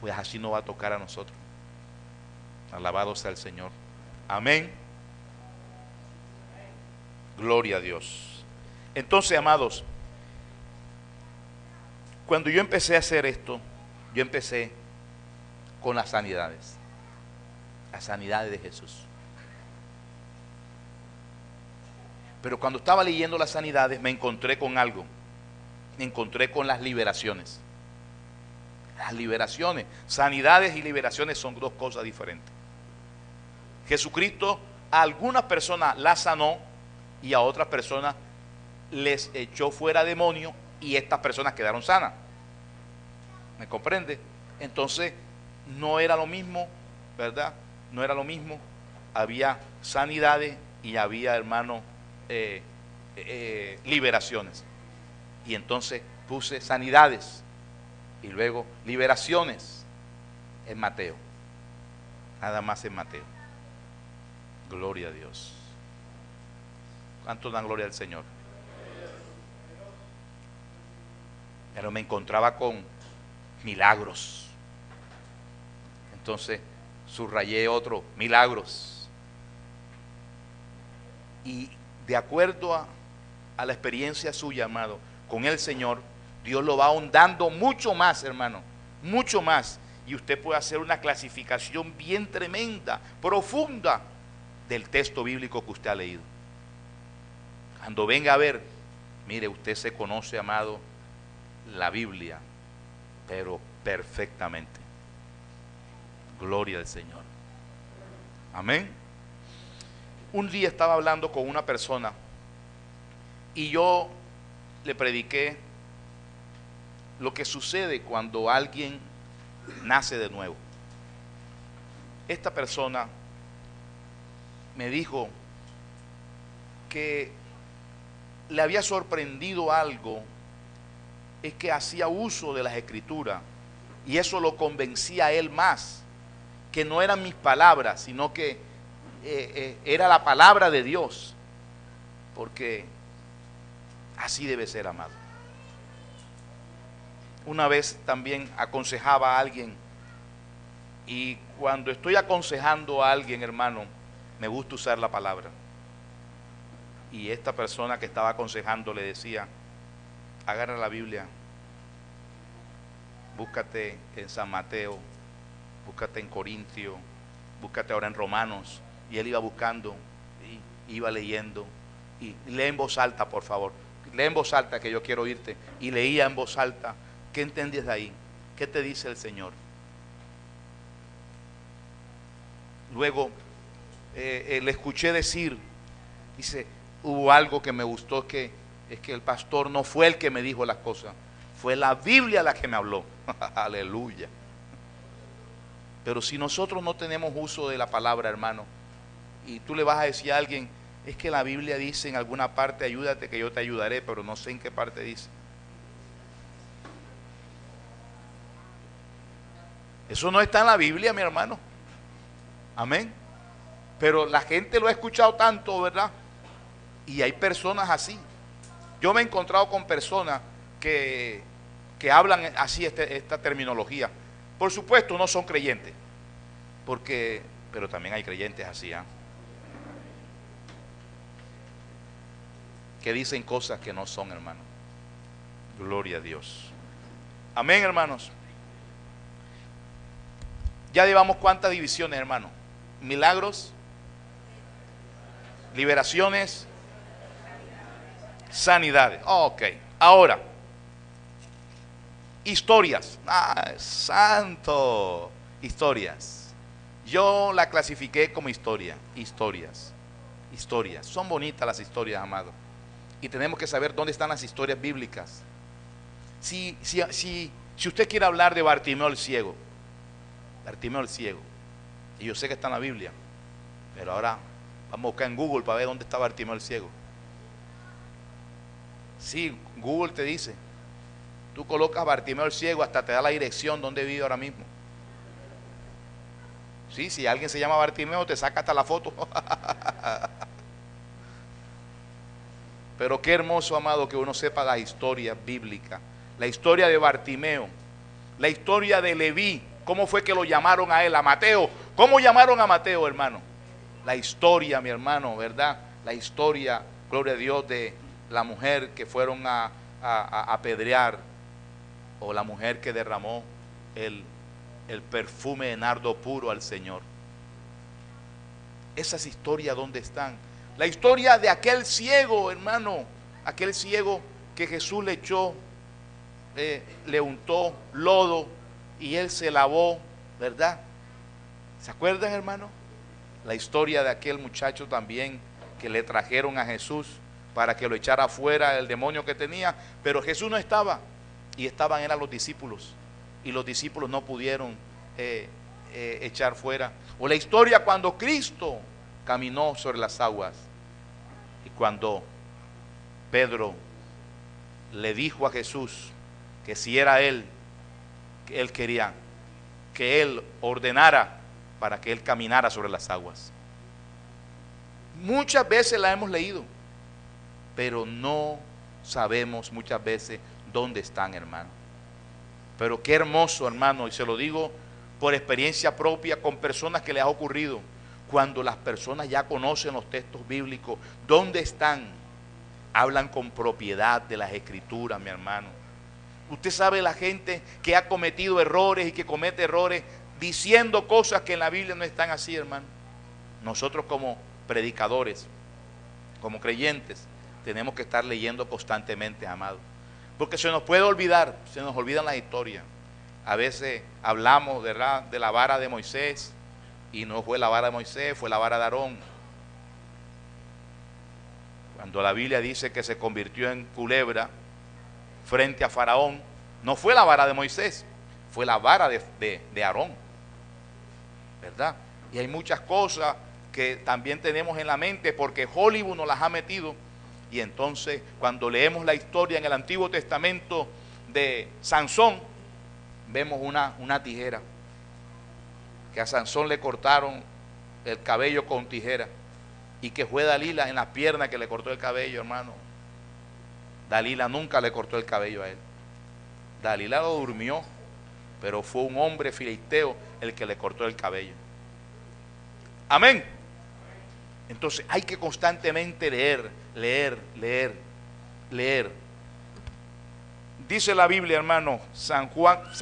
S1: Pues así nos va a tocar a nosotros. Alabado sea el Señor. Amén. Gloria a Dios. Entonces, amados, cuando yo empecé a hacer esto, yo empecé con las sanidades de Jesús. Pero cuando estaba leyendo las sanidades me encontré con algo. Me encontré con las liberaciones. Las liberaciones, sanidades y liberaciones son dos cosas diferentes. Jesucristo a algunas personas las sanó y a otras personas les echó fuera demonios y estas personas quedaron sanas. ¿Me comprende? Entonces no era lo mismo, ¿verdad? No era lo mismo. Había sanidades y había, hermano, liberaciones. Y entonces puse sanidades y luego liberaciones en Mateo. Nada más en Mateo. Gloria a Dios. ¿Cuántos dan gloria al Señor? Pero me encontraba con milagros. Entonces subrayé otro, milagros. Y de acuerdo a la experiencia suya, amado, con el Señor, Dios lo va ahondando mucho más, hermano, mucho más. Y usted puede hacer una clasificación bien tremenda, profunda, del texto bíblico que usted ha leído. Cuando venga a ver, mire, usted se conoce, amado, la Biblia, pero perfectamente. Gloria al Señor. Amén. Un día estaba hablando con una persona y yo le prediqué lo que sucede cuando alguien nace de nuevo. Esta persona me dijo que le había sorprendido algo, es que hacía uso de las escrituras y eso lo convencía a él más, que no eran mis palabras, sino que era la palabra de Dios, porque así debe ser, amado. Una vez también aconsejaba a alguien, y cuando estoy aconsejando a alguien, hermano, me gusta usar la palabra. Y esta persona que estaba aconsejando le decía: agarra la Biblia, búscate en San Mateo, búscate en Corintio, búscate ahora en Romanos. Y él iba buscando, y iba leyendo. Y lee en voz alta, por favor, lee en voz alta, que yo quiero oírte. Y leía en voz alta. ¿Qué entiendes de ahí? ¿Qué te dice el Señor? Luego le escuché decir, dice, hubo algo que me gustó, es que el pastor no fue el que me dijo las cosas, fue la Biblia la que me habló. Aleluya. Pero si nosotros no tenemos uso de la palabra, hermano, y tú le vas a decir a alguien: es que la Biblia dice en alguna parte, ayúdate que yo te ayudaré, pero no sé en qué parte dice. Eso no está en la Biblia, mi hermano. Amén. Pero la gente lo ha escuchado tanto, ¿verdad? Y hay personas así. Yo me he encontrado con personas que hablan así esta terminología. Por supuesto no son creyentes, pero también hay creyentes así, ¿eh? Que dicen cosas que no son, hermano. Gloria a Dios. Amén, hermanos. Ya llevamos cuántas divisiones, hermano. Milagros, liberaciones, sanidades. Ok, ahora, historias. Santo. Historias. Yo la clasifiqué como historias. Son bonitas las historias, amado. Y tenemos que saber dónde están las historias bíblicas. Si usted quiere hablar de Bartimeo el ciego, y yo sé que está en la Biblia, pero ahora vamos a buscar en Google para ver dónde está Bartimeo el ciego. Sí, Google te dice, tú colocas Bartimeo el ciego, hasta te da la dirección donde vive ahora mismo. Sí, si alguien se llama Bartimeo, te saca hasta la foto. Pero qué hermoso, amado, que uno sepa la historia bíblica, la historia de Bartimeo, la historia de Leví. ¿Cómo fue que lo llamaron a él? A Mateo. ¿Cómo llamaron a Mateo, hermano? La historia, mi hermano, ¿verdad? La historia, gloria a Dios, de la mujer que fueron a apedrear, o la mujer que derramó el perfume de nardo puro al Señor. Esas historias, ¿dónde están? La historia de aquel ciego, hermano, aquel ciego que Jesús le echó, le untó lodo y él se lavó, ¿verdad? ¿Se acuerdan, hermano? La historia de aquel muchacho también que le trajeron a Jesús para que lo echara afuera el demonio que tenía, pero Jesús no estaba, y eran los discípulos, y los discípulos no pudieron echar fuera. O la historia cuando Cristo caminó sobre las aguas, y cuando Pedro le dijo a Jesús que si era él, que él quería que él ordenara para que él caminara sobre las aguas. Muchas veces la hemos leído, pero no sabemos muchas veces dónde están, hermano. Pero qué hermoso, hermano, y se lo digo por experiencia propia con personas que les ha ocurrido. Cuando las personas ya conocen los textos bíblicos, ¿dónde están? Hablan con propiedad de las escrituras, mi hermano. Usted sabe la gente que ha cometido errores y que comete errores diciendo cosas que en la Biblia no están así, hermano. Nosotros como predicadores, como creyentes, tenemos que estar leyendo constantemente, amado. Porque se nos puede olvidar, se nos olvidan las historias. A veces hablamos de la vara de Moisés, y no fue la vara de Moisés, fue la vara de Aarón. Cuando la Biblia dice que se convirtió en culebra frente a Faraón, no fue la vara de Moisés, fue la vara de Aarón, ¿verdad? Y hay muchas cosas que también tenemos en la mente porque Hollywood nos las ha metido. Y entonces cuando leemos la historia en el Antiguo Testamento de Sansón, vemos una tijera, que a Sansón le cortaron el cabello con tijera, y que fue Dalila en las piernas que le cortó el cabello, hermano. Dalila nunca le cortó el cabello a él. Dalila lo durmió, pero fue un hombre filisteo el que le cortó el cabello. Amén. Entonces hay que constantemente leer, leer, leer, leer. Dice la Biblia, hermano, San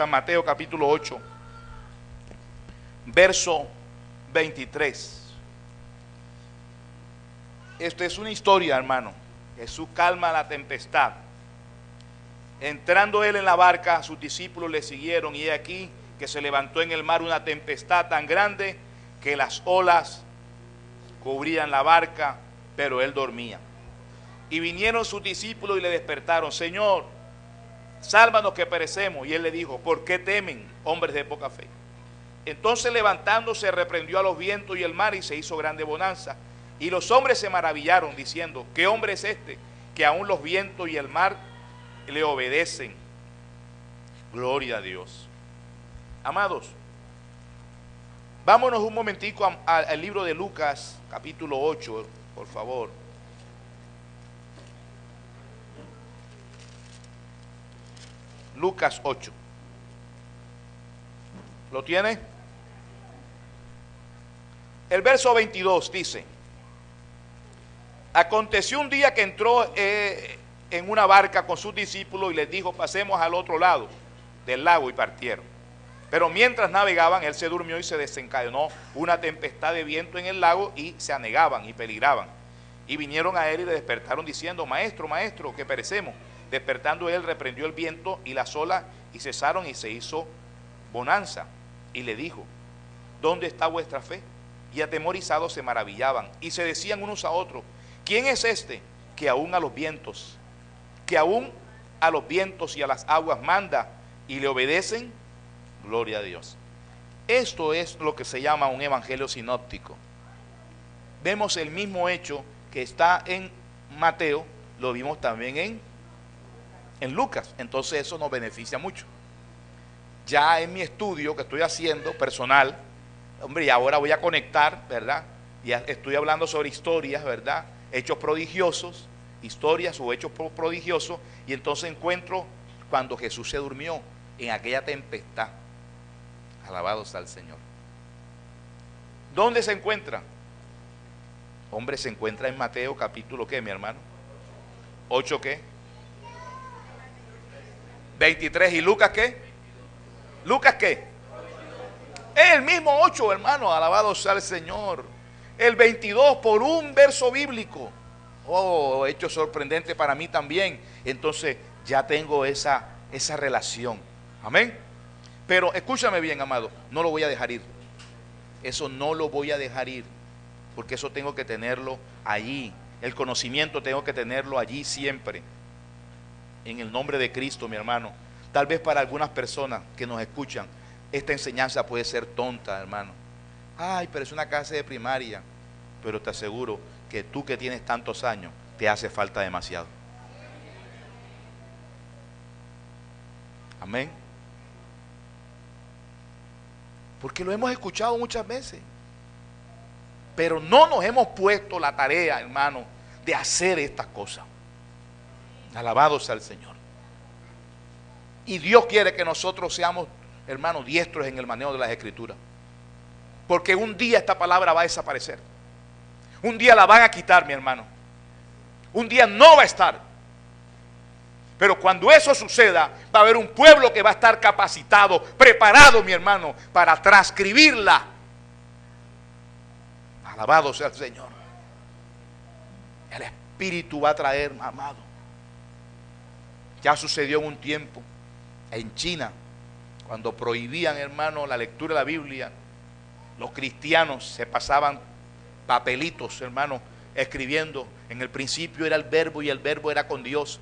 S1: Mateo capítulo 8, verso 23. Esta es una historia, hermano. Jesús calma la tempestad. Entrando él en la barca, sus discípulos le siguieron, y he aquí que se levantó en el mar una tempestad tan grande que las olas cubrían la barca, pero él dormía. Y vinieron sus discípulos y le despertaron: Señor, sálvanos que perecemos. Y él le dijo: ¿por qué temen, hombres de poca fe? Entonces, levantándose, reprendió a los vientos y el mar, y se hizo grande bonanza. Y los hombres se maravillaron, diciendo: ¿qué hombre es este, que aún los vientos y el mar le obedecen? Gloria a Dios. Amados, vámonos un momentico al libro de Lucas, capítulo 8, por favor. Lucas 8. ¿Lo tiene? El verso 22 dice: aconteció un día que entró en una barca con sus discípulos y les dijo: pasemos al otro lado del lago, y partieron. Pero mientras navegaban, él se durmió y se desencadenó una tempestad de viento en el lago, y se anegaban y peligraban. Y vinieron a él y le despertaron diciendo: Maestro, maestro, que perecemos. Despertando él, reprendió el viento y las olas, y cesaron, y se hizo bonanza. Y le dijo: ¿dónde está vuestra fe? Y atemorizados se maravillaban, y se decían unos a otros: ¿quién es este que aún a los vientos y a las aguas manda, y le obedecen? Gloria a Dios. Esto es lo que se llama un evangelio sinóptico. Vemos el mismo hecho que está en Mateo, lo vimos también en Lucas. Entonces eso nos beneficia mucho. Ya en mi estudio que estoy haciendo personal, hombre, y ahora voy a conectar, ¿verdad? Ya estoy hablando sobre historias, ¿verdad? Hechos prodigiosos, historias o hechos prodigiosos, y entonces encuentro cuando Jesús se durmió en aquella tempestad. Alabado sea el Señor. ¿Dónde se encuentra? Hombre, se encuentra en Mateo capítulo, ¿qué, mi hermano? 8, ¿qué? 23. ¿Y Lucas qué? ¿Lucas qué? Es el mismo 8, hermano. Alabado sea el Señor. El 22 por un verso bíblico. Oh, hecho sorprendente para mí también. Entonces ya tengo esa relación. Amén. Pero escúchame bien, amado, no lo voy a dejar ir. Eso no lo voy a dejar ir, porque eso tengo que tenerlo allí. El conocimiento tengo que tenerlo allí siempre. En el nombre de Cristo, mi hermano. Tal vez para algunas personas que nos escuchan, esta enseñanza puede ser tonta, hermano. Ay, pero es una clase de primaria. Pero te aseguro que tú, que tienes tantos años, te hace falta demasiado. Amén. Porque lo hemos escuchado muchas veces, pero no nos hemos puesto la tarea, hermano, de hacer estas cosas. Alabado sea el Señor. Y Dios quiere que nosotros seamos, hermanos, diestros en el manejo de las Escrituras. Porque un día esta palabra va a desaparecer. Un día la van a quitar, mi hermano. Un día no va a estar. Pero cuando eso suceda, va a haber un pueblo que va a estar capacitado, preparado, mi hermano, para transcribirla. Alabado sea el Señor. El Espíritu va a traer, amado. Ya sucedió en un tiempo en China, cuando prohibían, hermano, la lectura de la Biblia. Los cristianos se pasaban papelitos, hermano, escribiendo. En el principio era el verbo, y el verbo era con Dios.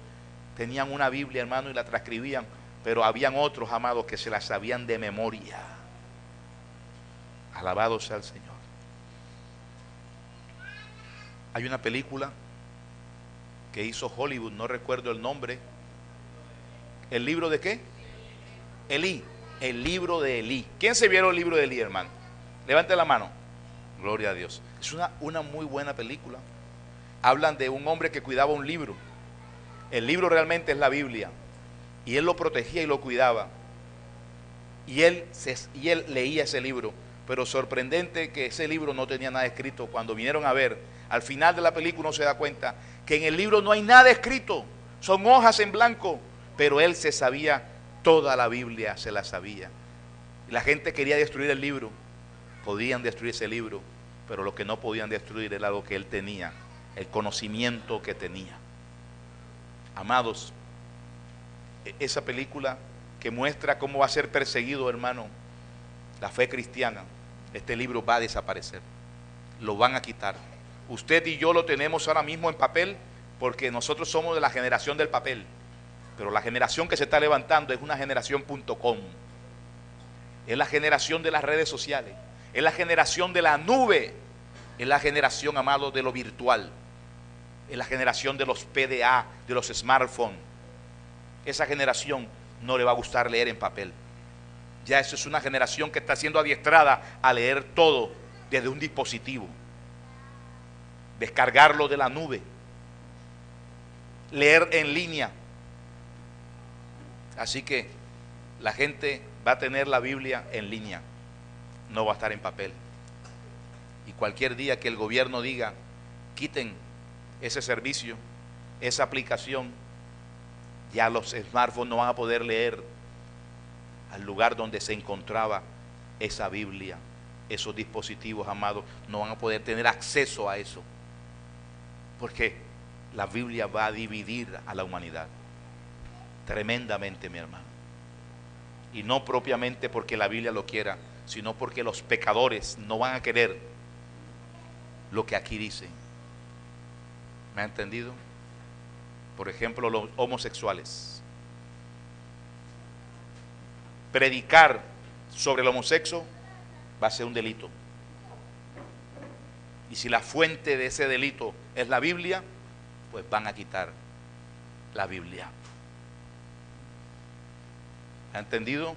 S1: Tenían una Biblia, hermano, y la transcribían, pero habían otros, amados, que se la sabían de memoria. Alabado sea el Señor. Hay una película que hizo Hollywood, no recuerdo el nombre. ¿El libro de qué? Elí. El libro de Elí. ¿Quién se vieron el libro de Elí, hermano? Levante la mano. Gloria a Dios. Es una muy buena película. Hablan de un hombre que cuidaba un libro. El libro realmente es la Biblia, y él lo protegía y lo cuidaba, y él leía ese libro. Pero sorprendente que ese libro no tenía nada escrito. Cuando vinieron a ver, Al final de la película uno se da cuenta que en el libro no hay nada escrito, son hojas en blanco, pero él se sabía toda la Biblia, se la sabía. Y la gente quería destruir el libro, podían destruir ese libro, pero lo que no podían destruir era lo que él tenía, el conocimiento que tenía. Amados, esa película que muestra cómo va a ser perseguido, hermano, la fe cristiana, este libro va a desaparecer, lo van a quitar. Usted y yo lo tenemos ahora mismo en papel porque nosotros somos de la generación del papel, pero la generación que se está levantando es una generación .com, es la generación de las redes sociales, es la generación de la nube, es la generación, amado, de lo virtual, es la generación de los PDA, de los smartphones. Esa generación no le va a gustar leer en papel. Ya eso es una generación que está siendo adiestrada a leer todo desde un dispositivo, descargarlo de la nube, leer en línea. Así que la gente va a tener la Biblia en línea, no va a estar en papel. Y cualquier día que el gobierno diga, quiten ese servicio, esa aplicación, ya los smartphones no van a poder leer al lugar donde se encontraba esa Biblia. Esos dispositivos, amados, no van a poder tener acceso a eso, porque la Biblia va a dividir a la humanidad tremendamente, mi hermano. Y no propiamente porque la Biblia lo quiera, sino porque los pecadores no van a querer lo que aquí dice. ¿Me ha entendido? Por ejemplo, los homosexuales. Predicar sobre el homosexual va a ser un delito. Y si la fuente de ese delito es la Biblia, pues van a quitar la Biblia. ¿Ha entendido?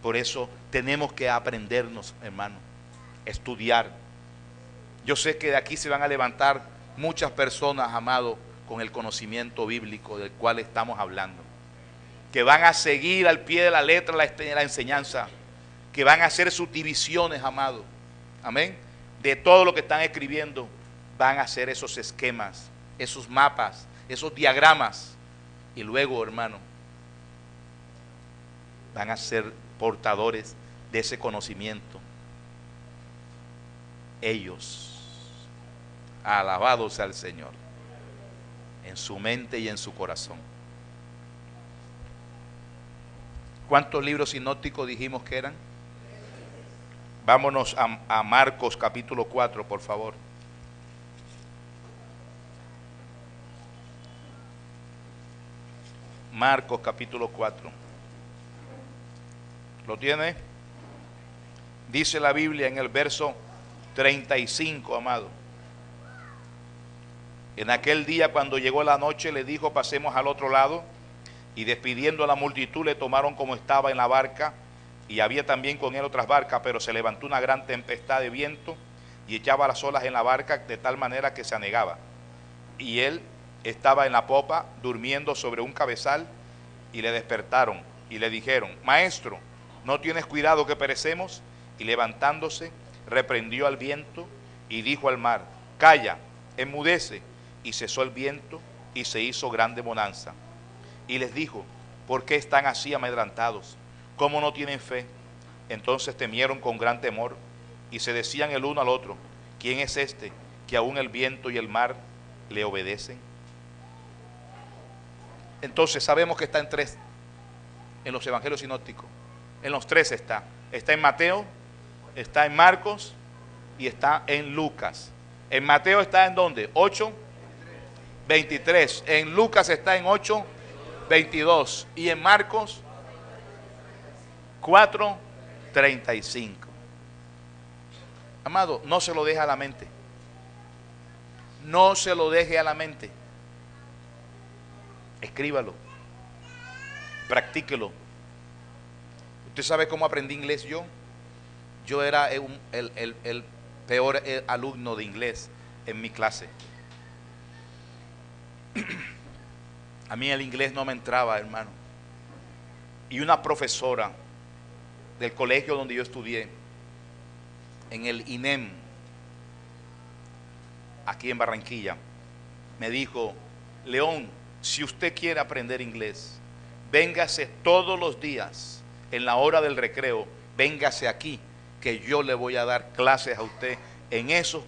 S1: Por eso tenemos que aprendernos, hermano, estudiar. Yo sé que de aquí se van a levantar muchas personas, amados, con el conocimiento bíblico del cual estamos hablando, que van a seguir al pie de la letra la enseñanza, que van a hacer sus divisiones, amados, amén, de todo lo que están escribiendo. Van a hacer esos esquemas, esos mapas, esos diagramas, y luego, hermano, van a ser portadores de ese conocimiento. Ellos, alabados al Señor, en su mente y en su corazón. ¿Cuántos libros sinópticos dijimos que eran? Vámonos a Marcos capítulo 4, por favor. Marcos capítulo 4. ¿Lo tiene? Dice la Biblia en el verso 35, amado. En aquel día, cuando llegó la noche, le dijo, pasemos al otro lado. Y despidiendo a la multitud, le tomaron como estaba en la barca. Y había también con él otras barcas, pero se levantó una gran tempestad de viento y echaba las olas en la barca de tal manera que se anegaba. Y él estaba en la popa, durmiendo sobre un cabezal, y le despertaron y le dijeron, Maestro, ¿no tienes cuidado que perecemos? Y levantándose, reprendió al viento y dijo al mar, calla, enmudece. Y cesó el viento y se hizo grande bonanza. Y les dijo, ¿por qué están así amedrentados? ¿Cómo no tienen fe? Entonces temieron con gran temor y se decían el uno al otro, ¿quién es este que aún el viento y el mar le obedecen? Entonces sabemos que está en tres, en los evangelios sinópticos. En los tres está. Está en Mateo, está en Marcos y está en Lucas. En Mateo está en ¿dónde? 8:23. En Lucas está en 8:22. Y en Marcos 4:35. Amado, no se lo deje a la mente. No se lo deje a la mente. Escríbalo. Practíquelo. ¿Usted sabe cómo aprendí inglés yo? Yo era el peor alumno de inglés en mi clase. A mí el inglés no me entraba, hermano. Y una profesora del colegio donde yo estudié, en el INEM, aquí en Barranquilla, me dijo: León, si usted quiere aprender inglés, véngase todos los días en la hora del recreo, véngase aquí, que yo le voy a dar clases a usted en ese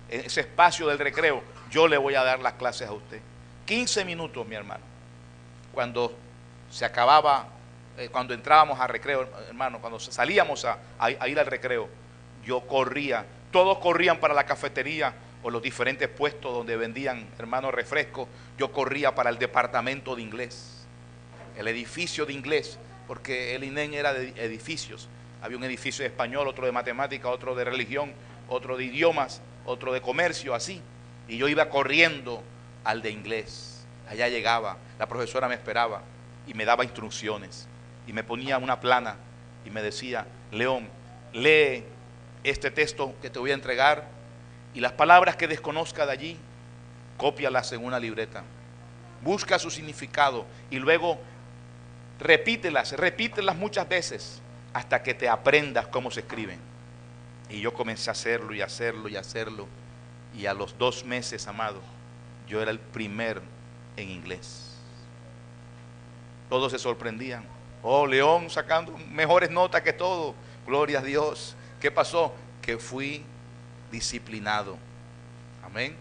S1: espacio del recreo. Yo le voy a dar las clases a usted. 15 minutos, mi hermano. Cuando se acababa, cuando entrábamos a recreo, hermano, cuando salíamos a ir al recreo, yo corría, todos corrían para la cafetería o los diferentes puestos donde vendían, hermanos, refrescos. Yo corría para el departamento de inglés, el edificio de inglés, porque el INEN era de edificios. Había un edificio de español, otro de matemática, otro de religión, otro de idiomas, otro de comercio, así. Y yo iba corriendo al de inglés. Allá llegaba, la profesora me esperaba y me daba instrucciones. Y me ponía una plana y me decía: León, lee este texto que te voy a entregar y las palabras que desconozca de allí, cópialas en una libreta. Busca su significado y luego repítelas muchas veces hasta que te aprendas cómo se escriben. Y yo comencé a hacerlo y hacerlo y hacerlo. Y a los 2 meses, amado, yo era el primero en inglés. Todos se sorprendían. Oh, León sacando mejores notas que todo. Gloria a Dios. ¿Qué pasó? Que fui disciplinado. Amén.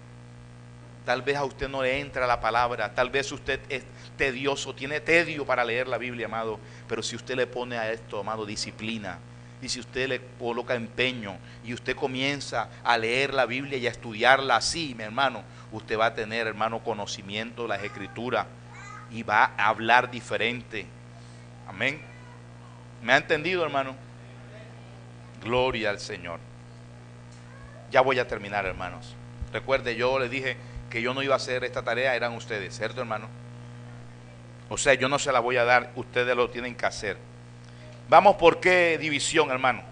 S1: Tal vez a usted no le entra la palabra, tal vez usted es tedioso, tiene tedio para leer la Biblia, amado, pero si usted le pone a esto, amado, disciplina, y si usted le coloca empeño y usted comienza a leer la Biblia y a estudiarla así, mi hermano, usted va a tener, hermano, conocimiento de las Escrituras y va a hablar diferente. Amén. ¿Me ha entendido, hermano? Gloria al Señor. Ya voy a terminar, hermanos. Recuerde, yo les dije que yo no iba a hacer esta tarea, eran ustedes, ¿cierto, hermano? O sea, yo no se la voy a dar, ustedes lo tienen que hacer. Vamos, ¿por qué división, hermano?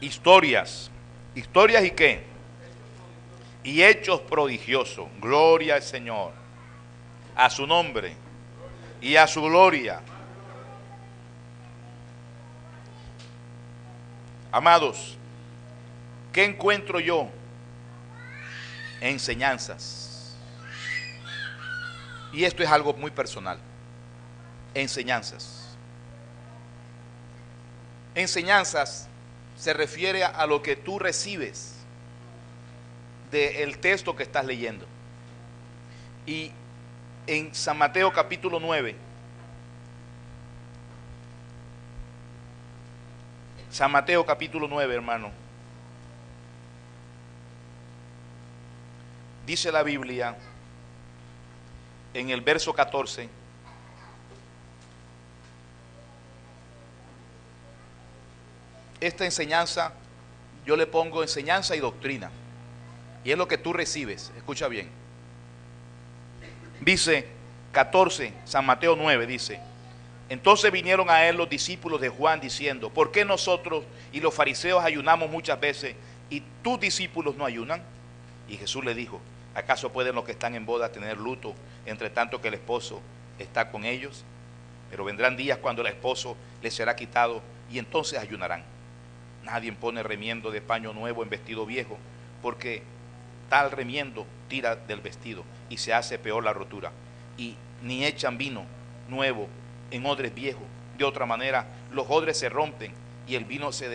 S1: Historias. ¿Historias y qué? Y hechos prodigiosos. Gloria al Señor. A su nombre y a su gloria. Amados, ¿qué encuentro yo? Enseñanzas. Y esto es algo muy personal. Enseñanzas. Enseñanzas se refiere a lo que tú recibes del texto que estás leyendo. Y en San Mateo capítulo 9, San Mateo capítulo 9, hermano, dice la Biblia en el verso 14: esta enseñanza yo le pongo enseñanza y doctrina, y es lo que tú recibes. Escucha bien. Dice 14, San Mateo 9, dice: entonces vinieron a él los discípulos de Juan diciendo: ¿por qué nosotros y los fariseos ayunamos muchas veces y tus discípulos no ayunan? Y Jesús le dijo: ¿acaso pueden los que están en boda tener luto entre tanto que el esposo está con ellos? Pero vendrán días cuando el esposo les será quitado y entonces ayunarán. Nadie pone remiendo de paño nuevo en vestido viejo, porque tal remiendo tira del vestido y se hace peor la rotura. Y ni echan vino nuevo en odres viejos. De otra manera, los odres se rompen y el vino se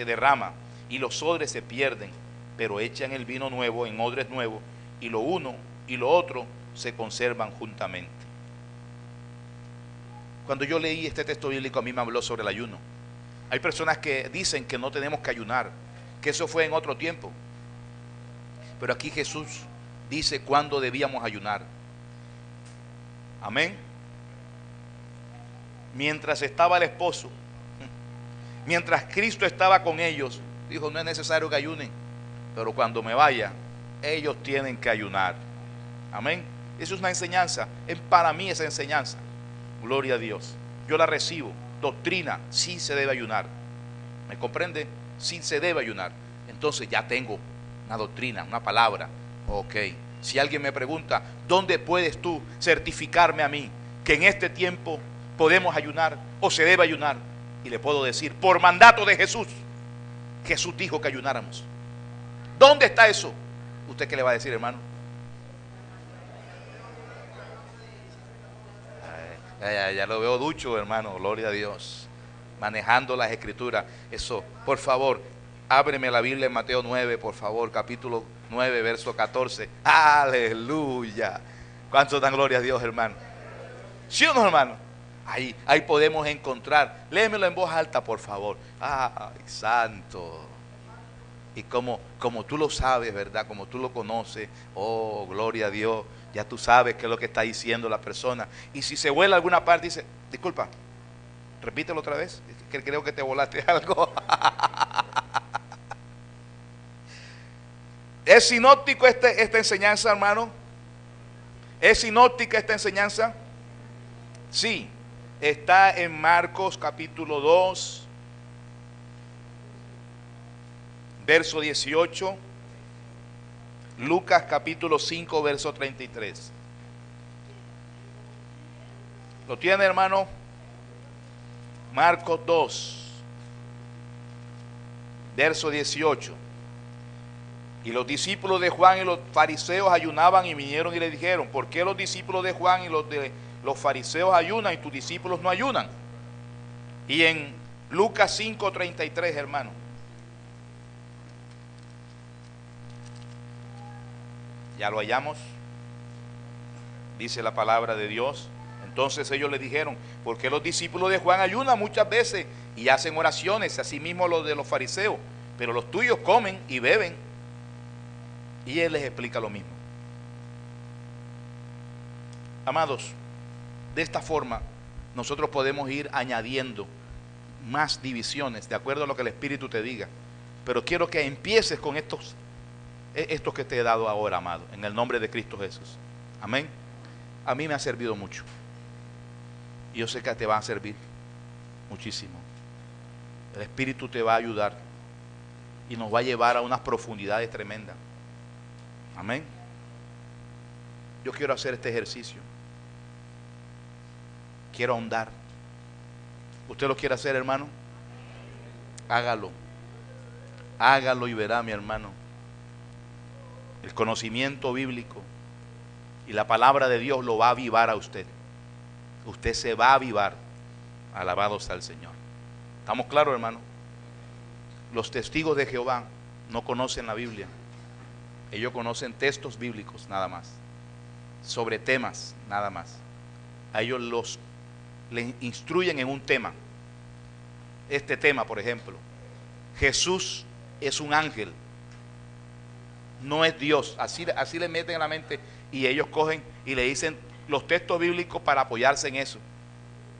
S1: derrama y los odres se pierden. Pero echan el vino nuevo en odres nuevos y lo uno y lo otro se conservan juntamente. Cuando yo leí este texto bíblico, a mí me habló sobre el ayuno. Hay personas que dicen que no tenemos que ayunar, que eso fue en otro tiempo. Pero aquí Jesús dice cuándo debíamos ayunar. Amén. Mientras estaba el esposo, mientras Cristo estaba con ellos, dijo: no es necesario que ayunen, pero cuando me vaya, ellos tienen que ayunar. Amén. Eso es una enseñanza, es para mí esa enseñanza. Gloria a Dios. Yo la recibo. Doctrina, sí se debe ayunar. ¿Me comprende? Sí se debe ayunar. Entonces ya tengo una doctrina, una palabra. Ok. Si alguien me pregunta: ¿dónde puedes tú certificarme a mí que en este tiempo podemos ayunar o se debe ayunar? Y le puedo decir, por mandato de Jesús, Jesús dijo que ayunáramos. ¿Dónde está eso? ¿Usted qué le va a decir, hermano? Ya lo veo ducho, hermano, gloria a Dios, manejando las escrituras. Eso, por favor, ábreme la Biblia en Mateo 9, por favor, capítulo 9, verso 14. Aleluya. ¿Cuántos dan gloria a Dios, hermano? ¿Sí o no, hermano? Ahí podemos encontrar. Léemelo en voz alta, por favor. Ay, santo. Y como tú lo sabes, ¿verdad? Como tú lo conoces. Oh, gloria a Dios. Ya tú sabes qué es lo que está diciendo la persona. Y si se vuela alguna parte, dice, disculpa, repítelo otra vez, que creo que te volaste algo. ¿Es sinóptico esta enseñanza, hermano? ¿Es sinóptica esta enseñanza? Sí. Está en Marcos capítulo 2, verso 18. Lucas capítulo 5, verso 33. ¿Lo tiene, hermano? Marcos 2, verso 18. Y los discípulos de Juan y los fariseos ayunaban y vinieron y le dijeron, ¿por qué los discípulos de Juan y los fariseos ayunan y tus discípulos no ayunan? Y en Lucas 5, 33, hermano. Ya lo hallamos, dice la palabra de Dios. Entonces ellos le dijeron, ¿por qué los discípulos de Juan ayunan muchas veces y hacen oraciones, así mismo los de los fariseos, pero los tuyos comen y beben? Y él les explica lo mismo. Amados, de esta forma nosotros podemos ir añadiendo más divisiones de acuerdo a lo que el Espíritu te diga, pero quiero que empieces con estos que te he dado ahora, amado, en el nombre de Cristo Jesús. Amén. A mí me ha servido mucho y yo sé que te va a servir muchísimo. El Espíritu te va a ayudar y nos va a llevar a unas profundidades tremendas. Amén. Yo quiero hacer este ejercicio, quiero ahondar. ¿Usted lo quiere hacer, hermano? Hágalo y verá, mi hermano, el conocimiento bíblico y la palabra de Dios lo va a avivar a usted. Usted se va a avivar. Alabado sea el Señor. ¿Estamos claros, hermano? Los testigos de Jehová no conocen la Biblia. Ellos conocen textos bíblicos nada más, sobre temas nada más. A ellos les instruyen en un tema. Este tema, por ejemplo, Jesús es un ángel, no es Dios. Así le meten en la mente y ellos cogen y le dicen los textos bíblicos para apoyarse en eso.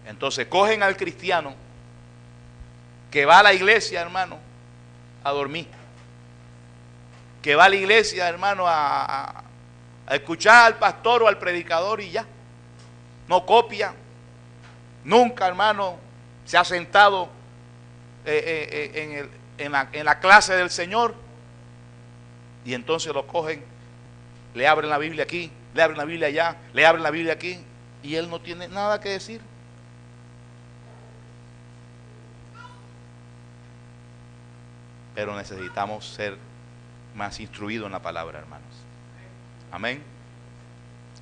S1: Entonces cogen al cristiano que va a la iglesia, hermano, a dormir, que va a la iglesia, hermano, a escuchar al pastor o al predicador y ya. No copia, nunca, hermano, se ha sentado en la clase del Señor. Y entonces lo cogen, le abren la Biblia aquí, le abren la Biblia allá, le abren la Biblia aquí, y él no tiene nada que decir. Pero necesitamos ser más instruidos en la palabra, hermanos. Amén.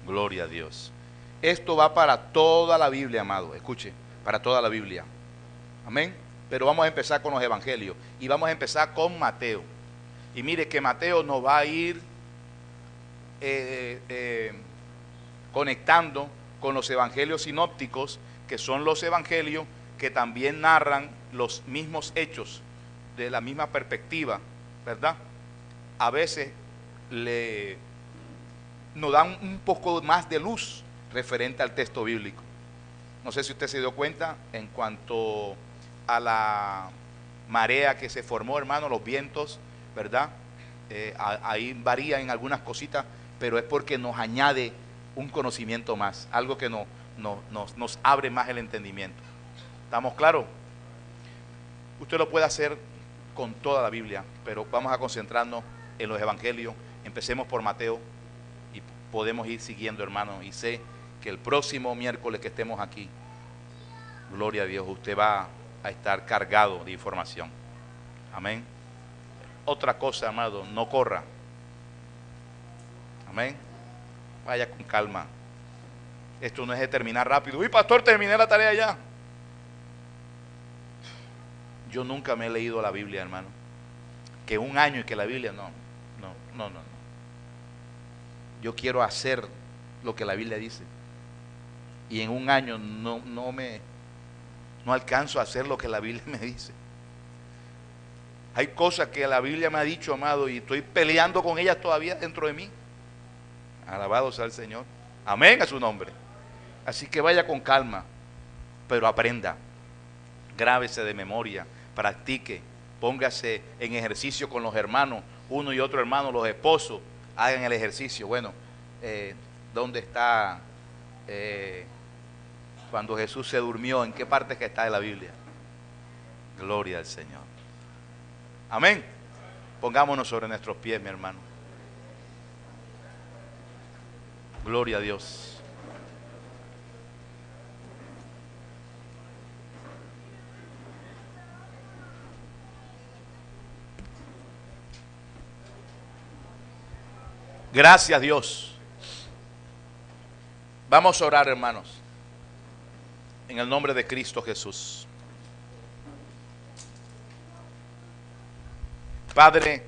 S1: Gloria a Dios. Esto va para toda la Biblia, amado. Escuche, para toda la Biblia. Amén. Pero vamos a empezar con los evangelios. Y vamos a empezar con Mateo. Y mire que Mateo nos va a ir conectando con los evangelios sinópticos, que son los evangelios que también narran los mismos hechos de la misma perspectiva, ¿verdad? A veces nos dan un poco más de luz referente al texto bíblico. No sé si usted se dio cuenta en cuanto a la marea que se formó, hermano, los vientos, ¿verdad? Ahí varía en algunas cositas, pero es porque nos añade un conocimiento más, algo que nos abre más el entendimiento. ¿Estamos claros? Usted lo puede hacer con toda la Biblia, pero vamos a concentrarnos en los evangelios. Empecemos por Mateo y podemos ir siguiendo, hermano, y sé que el próximo miércoles que estemos aquí, gloria a Dios, usted va a estar cargado de información. Amén. Otra cosa, amado, no corra. Amén. Vaya con calma. Esto no es de terminar rápido. Uy, pastor, terminé la tarea ya. Yo nunca me he leído la Biblia, hermano. Que un año y que la Biblia, no. Yo quiero hacer lo que la Biblia dice. Y en un año no alcanzo a hacer lo que la Biblia me dice. Hay cosas que la Biblia me ha dicho, amado, y estoy peleando con ellas todavía dentro de mí. Alabado sea el Señor. Amén a su nombre. Así que vaya con calma, pero aprenda. Grábese de memoria, practique, póngase en ejercicio con los hermanos, uno y otro hermano, los esposos, hagan el ejercicio. Bueno, ¿dónde está cuando Jesús se durmió? ¿En qué parte que está de la Biblia? Gloria al Señor. Amén. Pongámonos sobre nuestros pies, mi hermano. Gloria a Dios. Gracias, Dios. Vamos a orar, hermanos, en el nombre de Cristo Jesús. Padre,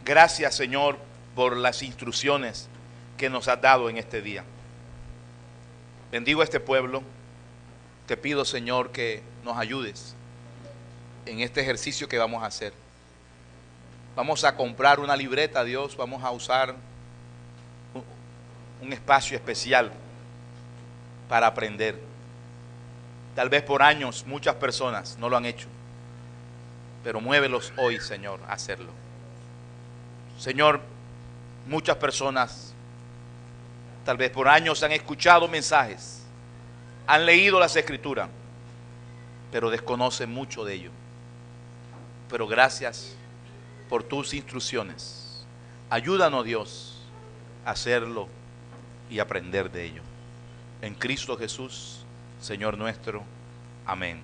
S1: gracias, Señor, por las instrucciones que nos has dado en este día. Bendigo a este pueblo. Te pido, Señor, que nos ayudes en este ejercicio que vamos a hacer. Vamos a comprar una libreta, Dios. Vamos a usar un espacio especial para aprender. Tal vez por años muchas personas no lo han hecho, pero muévelos hoy, Señor, a hacerlo. Señor, muchas personas tal vez por años han escuchado mensajes, han leído las Escrituras, pero desconocen mucho de ello. Pero gracias por tus instrucciones. Ayúdanos, Dios, a hacerlo y aprender de ello. En Cristo Jesús, Señor nuestro. Amén.